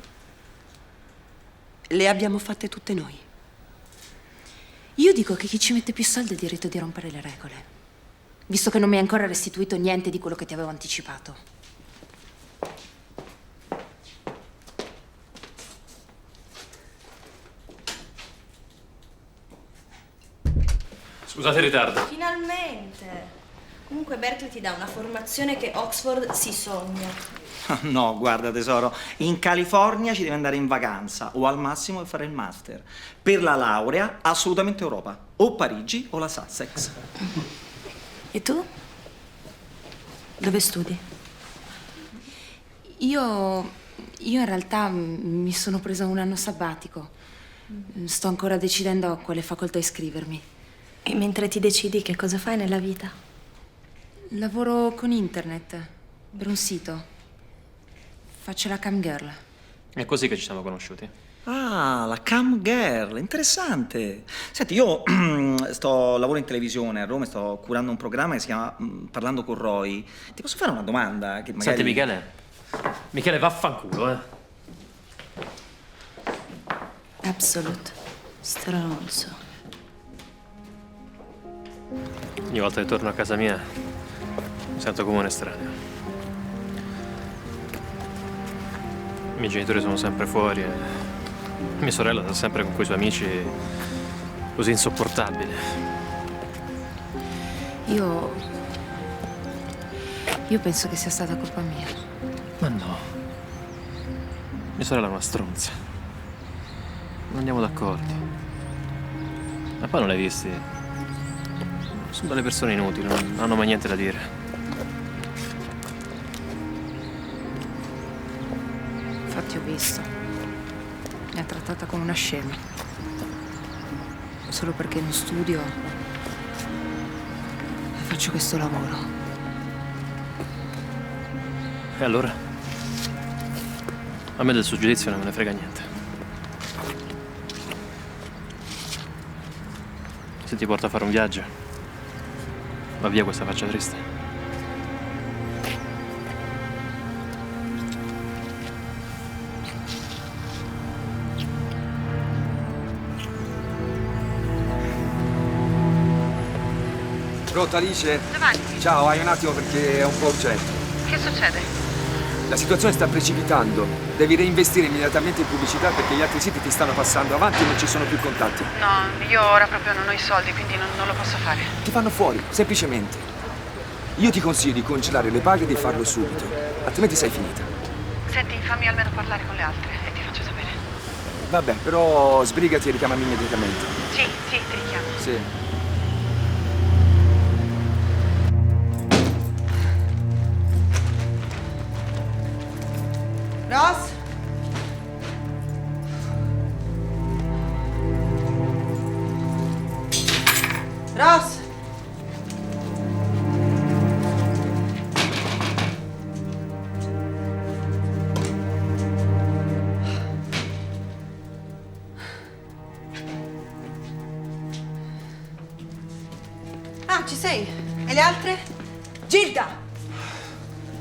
Le abbiamo fatte tutte noi. Io dico che chi ci mette più soldi ha diritto di rompere le regole. visto che non mi hai ancora restituito niente di quello che ti avevo anticipato. Scusate il ritardo. Finalmente! Comunque Berkeley ti dà una formazione che Oxford si sogna. No, guarda tesoro, in California ci devi andare in vacanza o al massimo fare il master. Per la laurea, assolutamente Europa. O Parigi o la Sussex. E tu? Dove studi? Io in realtà mi sono presa un anno sabbatico. Sto ancora decidendo a quale facoltà iscrivermi. E mentre ti decidi, che cosa fai nella vita? Lavoro con internet, per un sito. Faccio la cam girl. È così che ci siamo conosciuti. Ah, la cam girl, interessante. Senti, io lavoro in televisione a Roma e sto curando un programma che si chiama Parlando con Roy. Ti posso fare una domanda? Che magari... Senti, Michele, vaffanculo, eh. Absolute stronzo. Ogni volta che torno a casa mia mi sento come un estraneo. I miei genitori sono sempre fuori e mia sorella sta sempre con quei suoi amici così insopportabili. Io penso che sia stata colpa mia. Ma no. Mia sorella è una stronza. Non andiamo d'accordo. Ma poi non l'hai visti? Sono delle persone inutili, non hanno mai niente da dire. Infatti ho visto. Mi ha trattata come una scema. Solo perché non studio e faccio questo lavoro. E allora? A me del suo giudizio non me ne frega niente. Se ti porta a fare un viaggio, va via questa faccia triste. Pronto, Alice? Giovanni. Ciao, hai un attimo perché è un po' urgente. Che succede? La situazione sta precipitando. Devi reinvestire immediatamente in pubblicità perché gli altri siti ti stanno passando avanti e non ci sono più contatti. No, io ora proprio non ho i soldi, quindi non lo posso fare. Ti fanno fuori, semplicemente. Io ti consiglio di congelare le paghe e di farlo subito, altrimenti sei finita. Senti, fammi almeno parlare con le altre e ti faccio sapere. Vabbè, però sbrigati e richiamami immediatamente. Sì, ti richiamo. Sì. Ross? Ross? Ah, ci sei? E le altre? Gilda!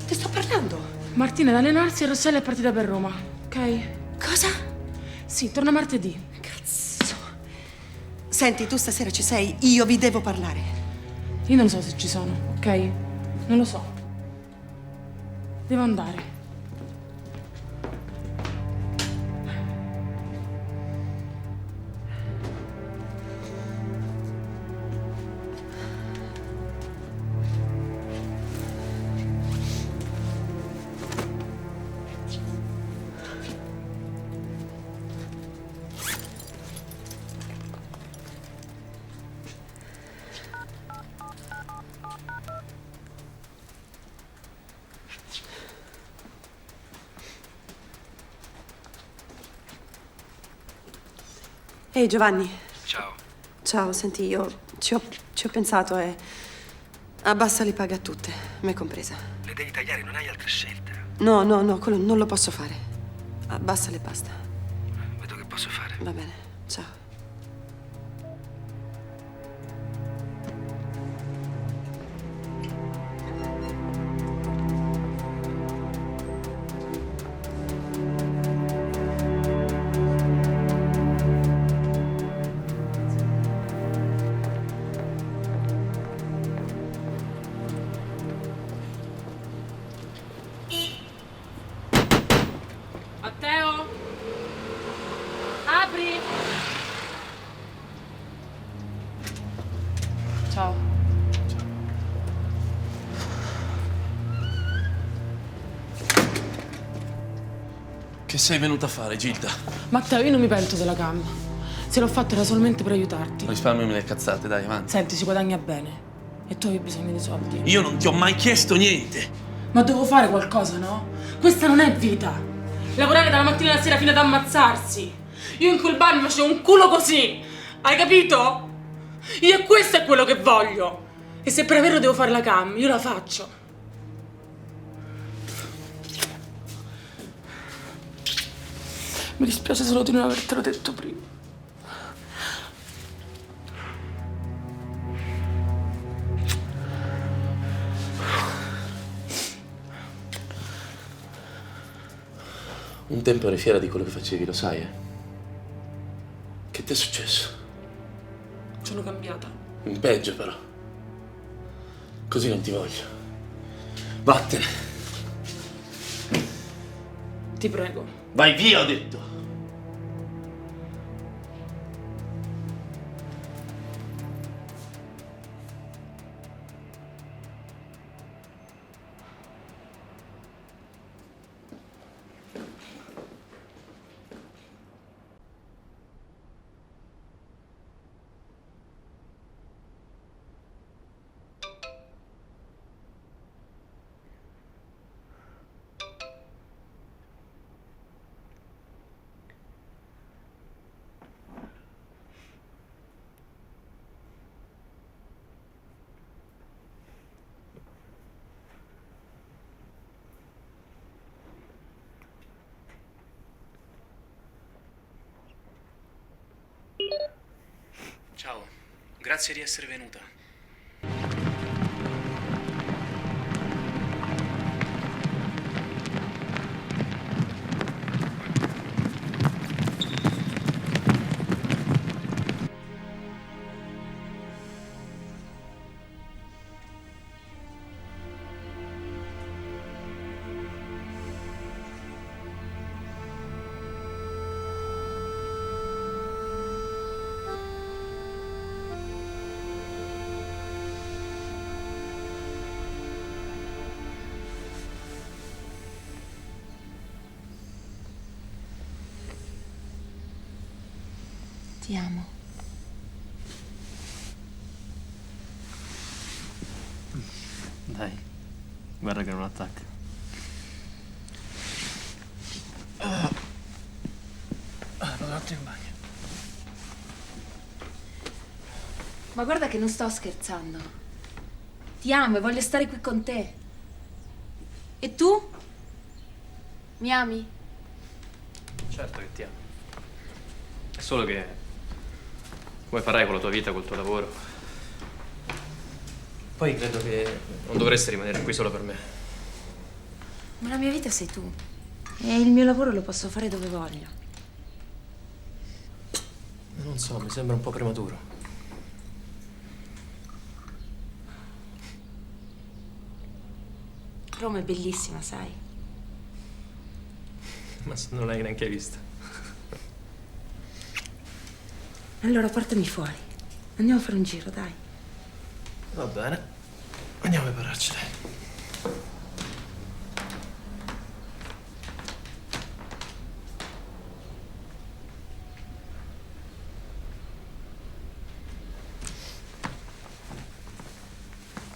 Ti sto parlando. Martina ad allenarsi e Rossella è partita per Roma, ok? Cosa? Sì, torna martedì. Cazzo. Senti, tu stasera ci sei? Io vi devo parlare. Io non so se ci sono, ok? Non lo so. Devo andare. Ehi, Giovanni. Ciao. Ciao, senti, io ci ho pensato e abbassa le paghe a tutte, me compresa. Le devi tagliare, non hai altre scelte. No, quello non lo posso fare. Abbassale e basta. Vedo che posso fare. Va bene, ciao. Ciao. Che sei venuta a fare, Gilda? Matteo, io non mi pento della cam. Se l'ho fatto era solamente per aiutarti. Risparmiami le cazzate, dai, avanti. Senti, si guadagna bene. E tu hai bisogno di soldi. Io non ti ho mai chiesto niente. Ma devo fare qualcosa, no? Questa non è vita. Lavorare dalla mattina alla sera fino ad ammazzarsi. Io in quel bar mi facevo un culo così. Hai capito? Io questo è quello che voglio. E se per averlo devo fare la cam, io la faccio. Mi dispiace solo di non avertelo detto prima. Un tempo eri fiera di quello che facevi, lo sai, eh? Che ti è successo? Sono cambiata. In peggio, però. Così non ti voglio. Vattene. Ti prego. Vai via, ho detto. Ciao, grazie di essere venuta. Ti amo. Dai, guarda che non attacca. Vado un attimo in bagno. Ma guarda che non sto scherzando. Ti amo e voglio stare qui con te. E tu? Mi ami? Certo che ti amo. È solo che come farai con la tua vita, col tuo lavoro. Poi credo che non dovresti rimanere qui solo per me. Ma la mia vita sei tu. E il mio lavoro lo posso fare dove voglio. Non so, mi sembra un po' prematuro. Roma è bellissima, sai? Ma se non l'hai neanche vista. Allora portami fuori. Andiamo a fare un giro, dai. Va bene. Andiamo a prepararci, dai.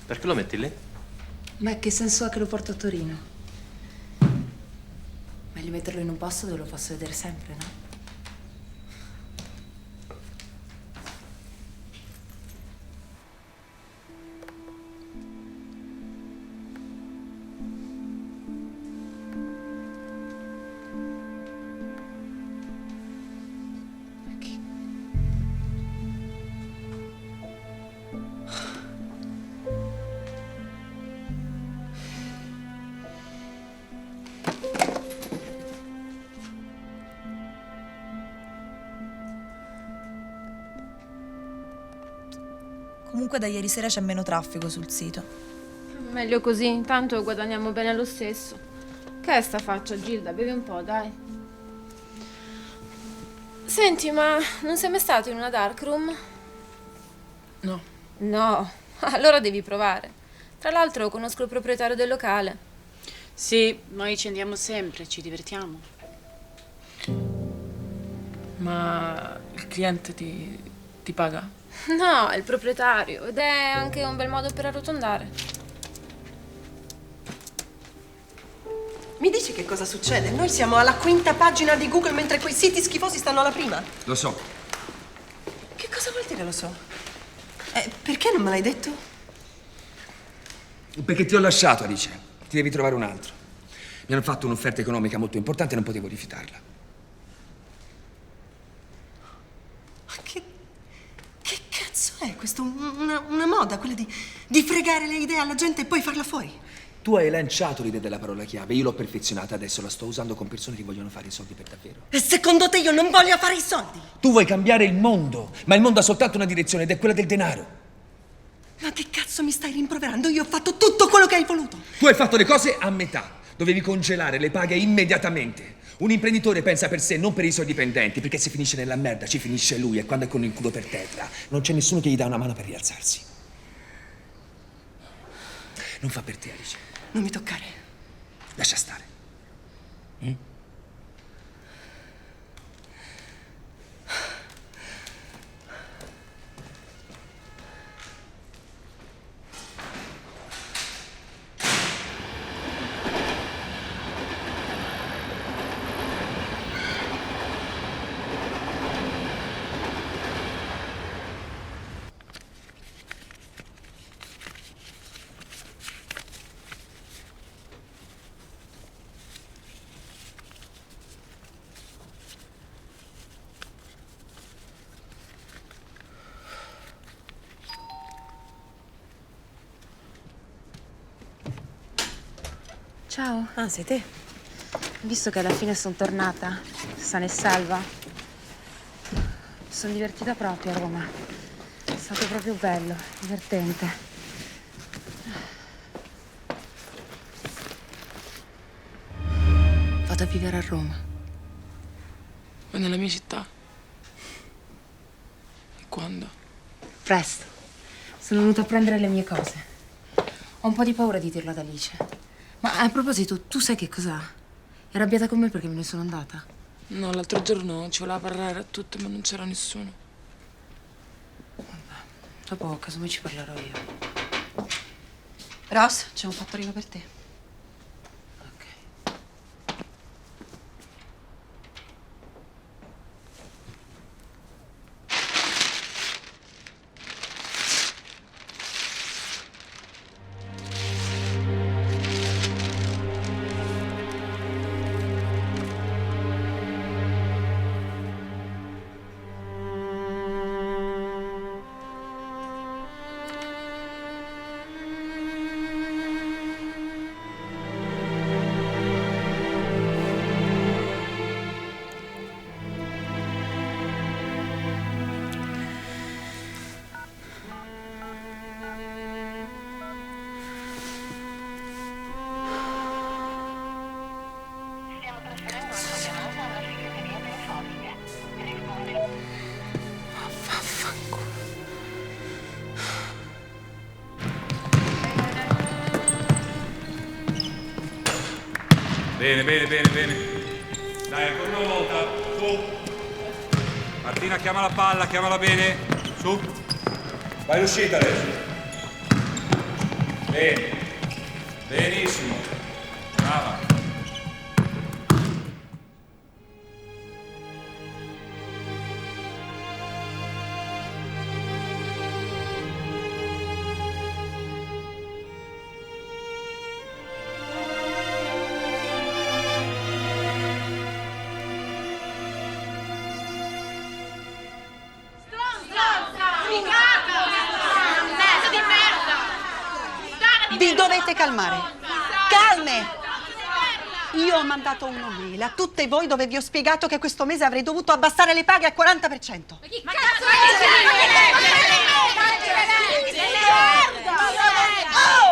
Perché lo metti lì? Ma che senso ha che lo porto a Torino? Meglio metterlo in un posto dove lo posso vedere sempre, no? Comunque da ieri sera c'è meno traffico sul sito. Meglio così, intanto guadagniamo bene lo stesso. Che è sta faccia, Gilda? Bevi un po', dai. Senti, ma non sei mai stato in una dark room? No, No, allora devi provare. Tra l'altro conosco il proprietario del locale. Sì, noi ci andiamo sempre, ci divertiamo. Ma il cliente ti paga? No, è il proprietario ed è anche un bel modo per arrotondare. Mi dici che cosa succede? Noi siamo alla 5ª pagina di Google mentre quei siti schifosi stanno alla prima. Lo so. Che cosa vuol dire lo so? Perché non me l'hai detto? Perché ti ho lasciato, Alice. Ti devi trovare un altro. Mi hanno fatto un'offerta economica molto importante e non potevo rifiutarla. Ma che cazzo è questo? Una moda, quella di fregare le idee alla gente e poi farla fuori? Tu hai lanciato l'idea della parola chiave, io l'ho perfezionata, adesso la sto usando con persone che vogliono fare i soldi per davvero. E secondo te io non voglio fare i soldi? Tu vuoi cambiare il mondo, ma il mondo ha soltanto una direzione ed è quella del denaro. Ma che cazzo mi stai rimproverando? Io ho fatto tutto quello che hai voluto. Tu hai fatto le cose a metà, dovevi congelare le paghe immediatamente. Un imprenditore pensa per sé, non per i suoi dipendenti, perché se finisce nella merda ci finisce lui e quando è con il culo per terra non c'è nessuno che gli dà una mano per rialzarsi. Non fa per te, Alice. Non mi toccare. Lascia stare. Ciao. Ah, sei te? Visto che alla fine sono tornata, sana e salva. Mi sono divertita proprio a Roma. È stato proprio bello, divertente. Vado a vivere a Roma. Ma nella mia città? E quando? Presto. Sono venuta a prendere le mie cose. Ho un po' di paura di dirlo ad Alice. Ma a proposito, tu sai che cos'ha? È arrabbiata con me perché me ne sono andata. No, l'altro giorno ci voleva parlare a tutte, ma non c'era nessuno. Dopo, casomai ci parlerò io. Ross, c'è un fattorino per te. Bene. Dai, ancora una volta. Su. Martina, chiama la palla, chiamala bene. Su. Vai all'uscita adesso. Bene. Benissimo. Brava. Vi dovete calmare. Calme! Io ho mandato una mail a tutte voi dove vi ho spiegato che questo mese avrei dovuto abbassare le paghe al 40%. Ma chi cazzo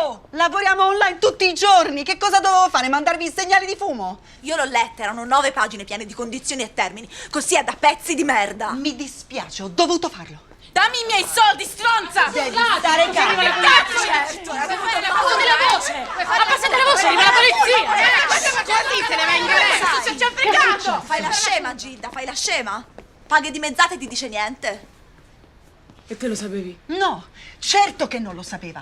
Oh! Lavoriamo online tutti i giorni. Che cosa dovevo fare? Mandarvi i segnali di fumo? Io l'ho letta, erano 9 pagine piene di condizioni e termini. Così è da pezzi di merda. Mi dispiace, ho dovuto farlo. Dammi i miei soldi, stronza! Devi stare calma. Certo! Abbassate la voce! Abbassate la voce, arriva la polizia! Così se ne va in galera! Sto già fregando! Fai la scema, Gilda, fai la scema. Paghe dimezzate e ti dice niente. E te lo sapevi? No, certo che non lo sapeva.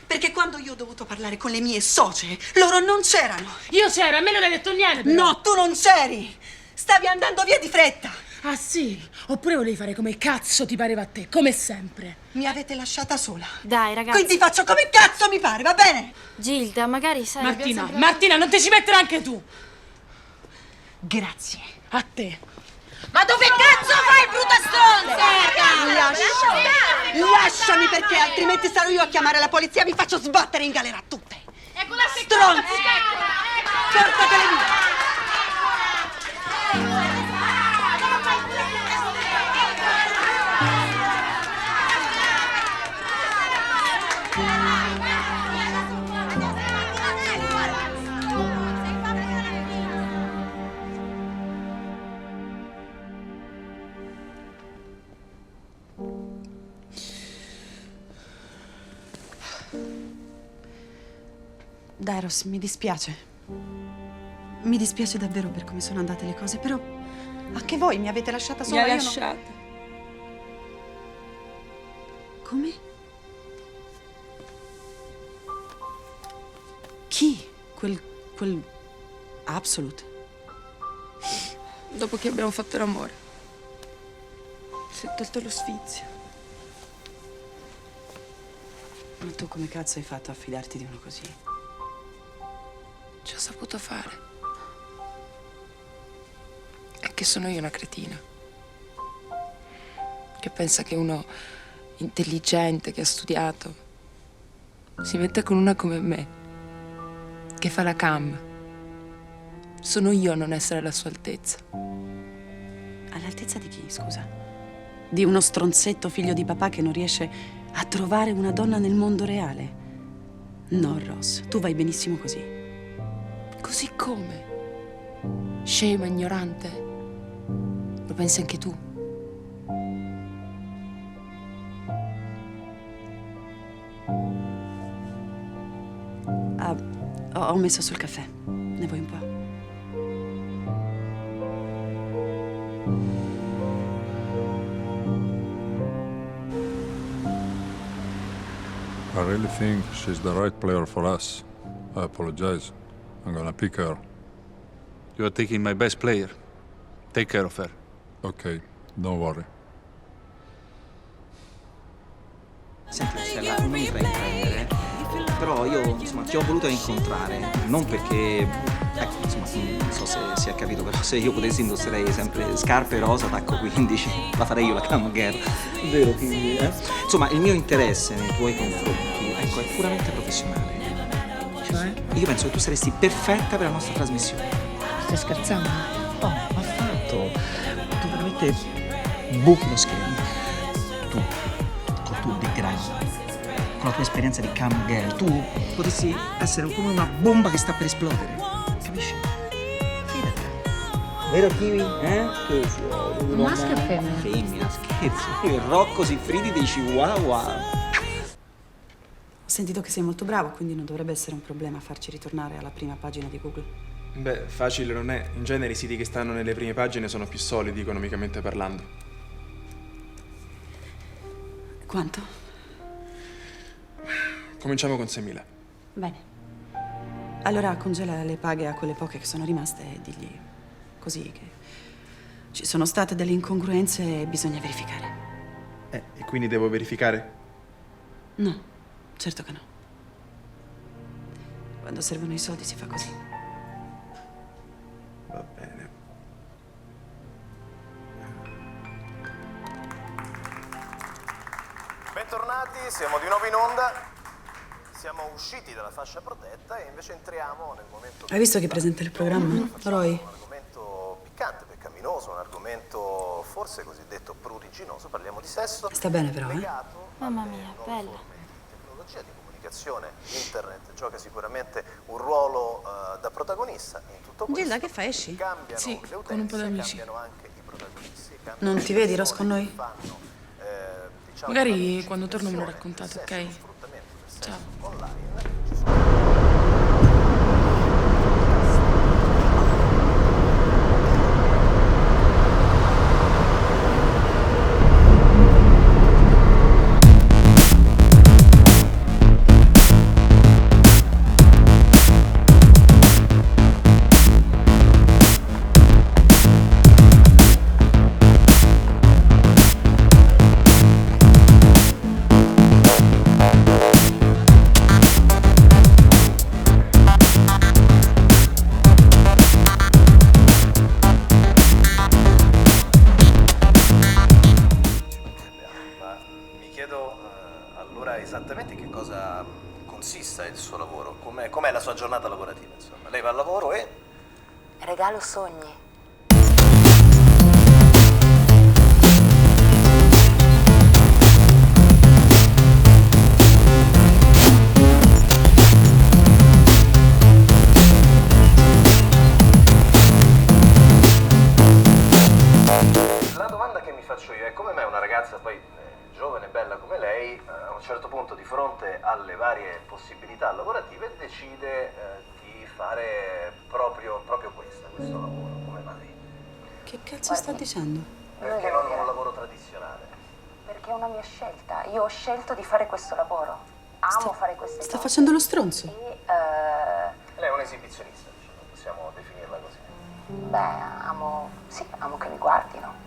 Perché quando io ho dovuto parlare con le mie socie, loro non c'erano. Io c'ero, a me non hai detto niente però. No, tu non c'eri. Stavi andando via di fretta. Ah sì? Oppure volevi fare come cazzo ti pareva a te, come sempre. Mi avete lasciata sola. Dai, ragazzi. Quindi faccio come cazzo mi pare, va bene? Gilda, magari sai... Martina, Martina, non ti ci mettere anche tu. Grazie. A te. Ma dove cazzo vai, brutta stronza? Lasciami perché altrimenti sarò io a chiamare la polizia e vi faccio sbattere in galera tutte. Ecco la Stronzi! Portatele via! Dai, Ross, mi dispiace. Mi dispiace davvero per come sono andate le cose, però anche voi mi avete lasciata sola. Mi ha io lasciata. Come? Chi? Quel Absolute? Dopo che abbiamo fatto l'amore. Si è tolto lo sfizio. Ma tu come cazzo hai fatto a fidarti di uno così? Ci ho saputo fare. È che sono io una cretina. Che pensa che uno intelligente, che ha studiato, si mette con una come me, che fa la cam. Sono io a non essere alla sua altezza. All'altezza di chi, scusa? Di uno stronzetto figlio di papà che non riesce a trovare una donna nel mondo reale? No, Ross, tu vai benissimo così. Così come? Scema, ignorante? Lo pensi anche tu? Ho messo sul caffè. Ne vuoi un po'? I really think she's the right player for us. I apologize. I'm gonna pick her. You are taking my best player. Take care of her. Okay, don't worry. Senti, Stella, non mi fraintendere, però io, insomma, ti ho voluto incontrare, non perché, ecco, insomma, non so se si è capito, però se io potessi indosserei sempre scarpe rosa, tacco 15, la farei io la cam girl, vero quindi, eh? Insomma, il mio interesse nei tuoi confronti, ecco, è puramente professionale. Cioè? Io penso che tu saresti perfetta per la nostra trasmissione. Stai scherzando? Oh, affatto. Tu veramente buchi lo schermo. Tu, col tuo background, con la tua esperienza di cam girl, tu potresti essere come una bomba che sta per esplodere. Capisci? Fidati. Vero Kiwi? Che Un maschio o femmina? Femmina, scherzi. Il Rocco Siffredi dei Chihuahua. Ho sentito che sei molto bravo, quindi non dovrebbe essere un problema farci ritornare alla prima pagina di Google. Beh, facile non è. In genere i siti che stanno nelle prime pagine sono più solidi economicamente parlando. Quanto? Cominciamo con 6.000. Bene. Allora congela le paghe a quelle poche che sono rimaste e digli così che ci sono state delle incongruenze e bisogna verificare. E quindi devo verificare? No, certo che no. Quando servono i soldi si fa così. Va bene. Bentornati, siamo di nuovo in onda. Siamo usciti dalla fascia protetta e invece entriamo nel momento... Hai visto chi presenta il programma? Roy? Un argomento piccante, peccaminoso, un argomento forse cosiddetto pruriginoso. Parliamo di sesso. Sta bene però, Mamma mia, bella. Tecnologia di comunicazione, internet gioca sicuramente un ruolo da protagonista in tutto questo. Gilda, che fai? Esci? Cambiano Sì, le con un po' utenze, d'amici. cambiano anche i protagonisti. Non ti vedi, Ross, con noi? Fanno, Magari quando torno me lo raccontate, ok? Ciao. Esattamente che cosa consista il suo lavoro? Com'è la sua giornata lavorativa, insomma? Lei va al lavoro e... Regalo sogni. La domanda che mi faccio io è come mai una ragazza poi giovane e bella come lei, a un certo punto di fronte alle varie possibilità lavorative decide di fare proprio questo lavoro. Come mai? Che cazzo sta dicendo? Perché non un lavoro tradizionale? Perché è una mia scelta. Io ho scelto di fare questo lavoro. Amo fare queste cose. Sta facendo lo stronzo. Lei è un esibizionista, diciamo, possiamo definirla così. Beh, amo che mi guardino.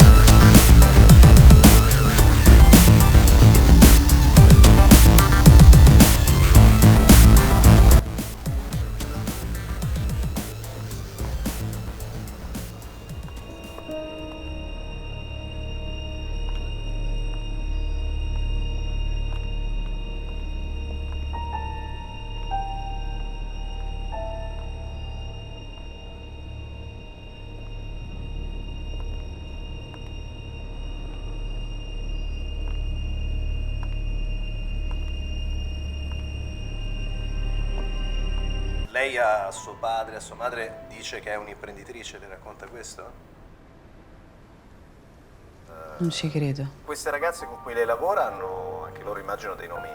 Lei a suo padre, a sua madre dice che è un'imprenditrice, le racconta questo? Non ci credo. Queste ragazze con cui lei lavora hanno anche loro, immagino, dei nomi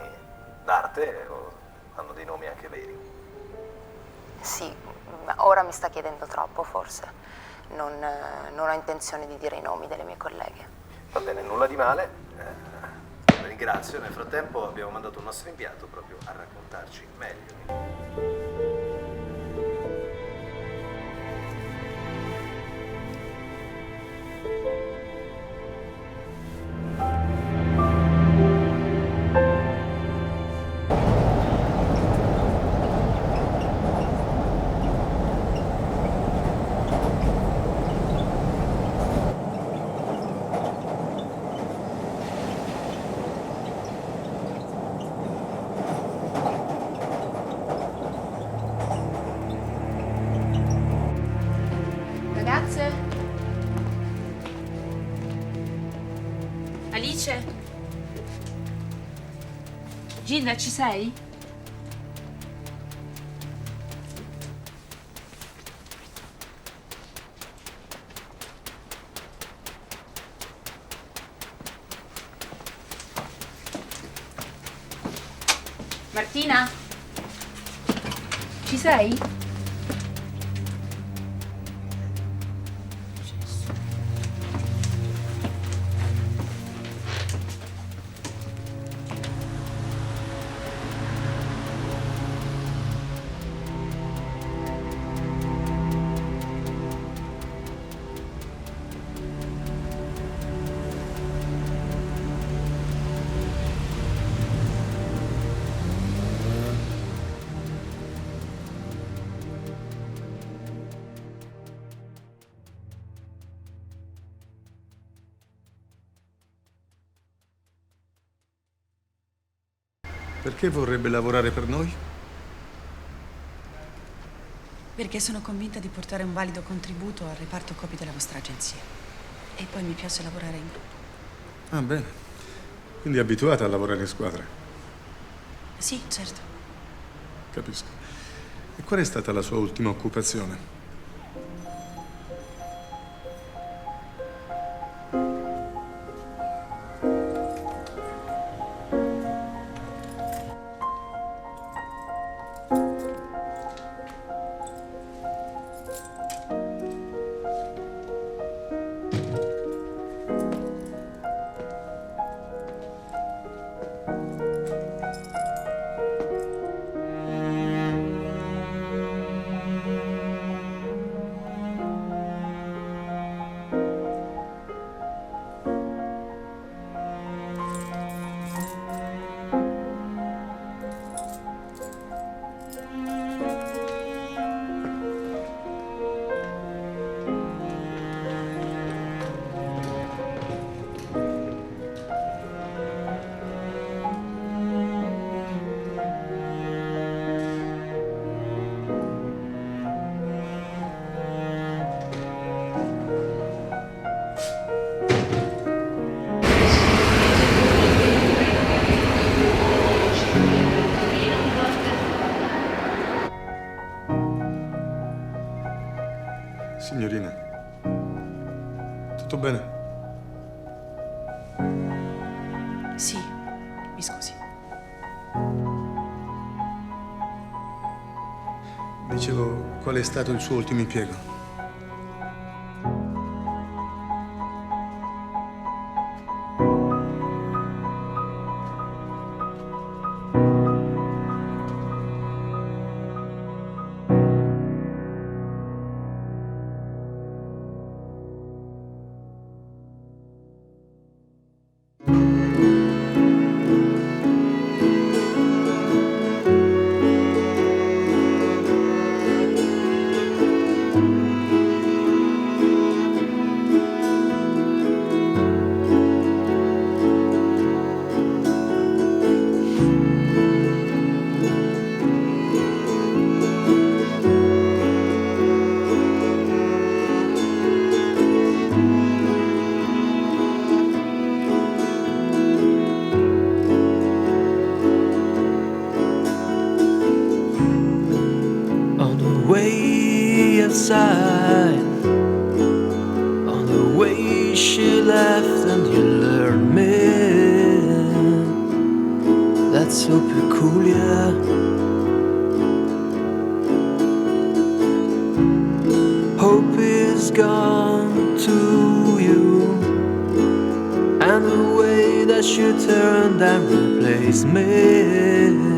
d'arte o hanno dei nomi anche veri? Sì, ora mi sta chiedendo troppo, forse. Non ho intenzione di dire i nomi delle mie colleghe. Va bene, nulla di male. La ringrazio. Nel frattempo abbiamo mandato un nostro inviato proprio a raccontarci meglio. Ragazze? Alice? Gilda, ci sei? Martina? Ci sei? Perché vorrebbe lavorare per noi? Perché sono convinta di portare un valido contributo al reparto copy della vostra agenzia. E poi mi piace lavorare in gruppo. Ah, bene. Quindi è abituata a lavorare in squadra. Sì, certo. Capisco. E qual è stata la sua ultima occupazione? Sì, mi scusi. Dicevo, qual è stato il suo ultimo impiego? On the way outside, on the way she left, and you learned me. That's so peculiar. Hope is gone to you, and the way that you turned and replaced me.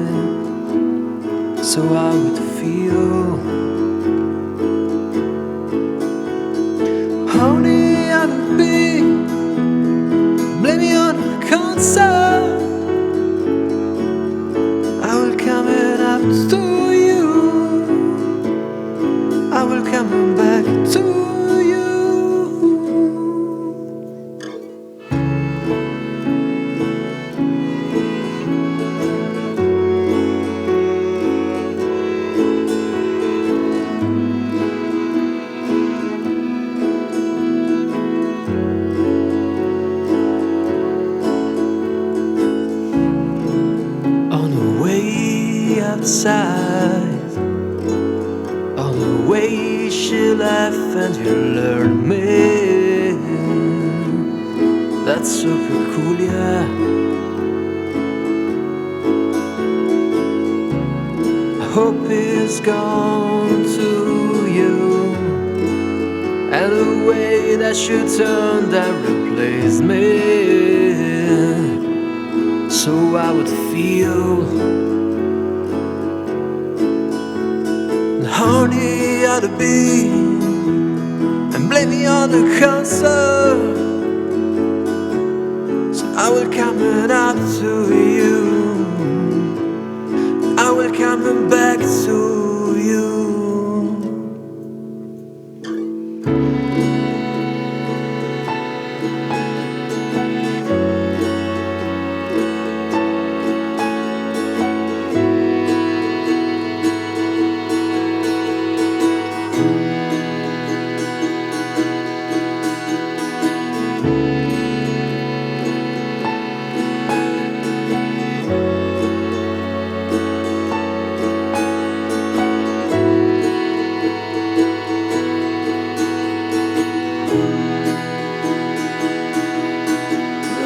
So I would feel honey on the beat, blame me on the concert. I will come it up to you, I will come back to you. On the way outside, on the way she left, and you learned me. That's so peculiar. Hope is gone to you, and the way that you turned and replaced me. So I would feel honey ought to be, and blame me on the concert. So I will come up to you, I will come back to you.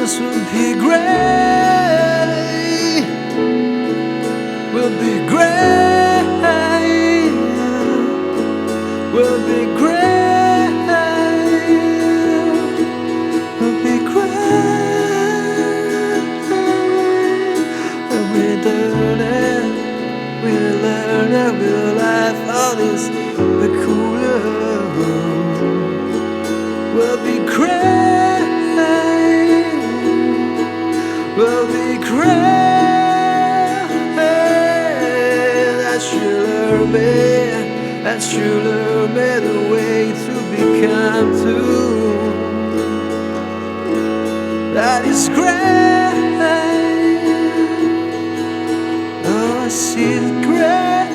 This will be great, will be great, will be great, will be great. And we learn it, we'll laugh, all this peculiar will be great. Will be great. That you learn me, that you learn me the way to become two. That is great. Oh, I see it great.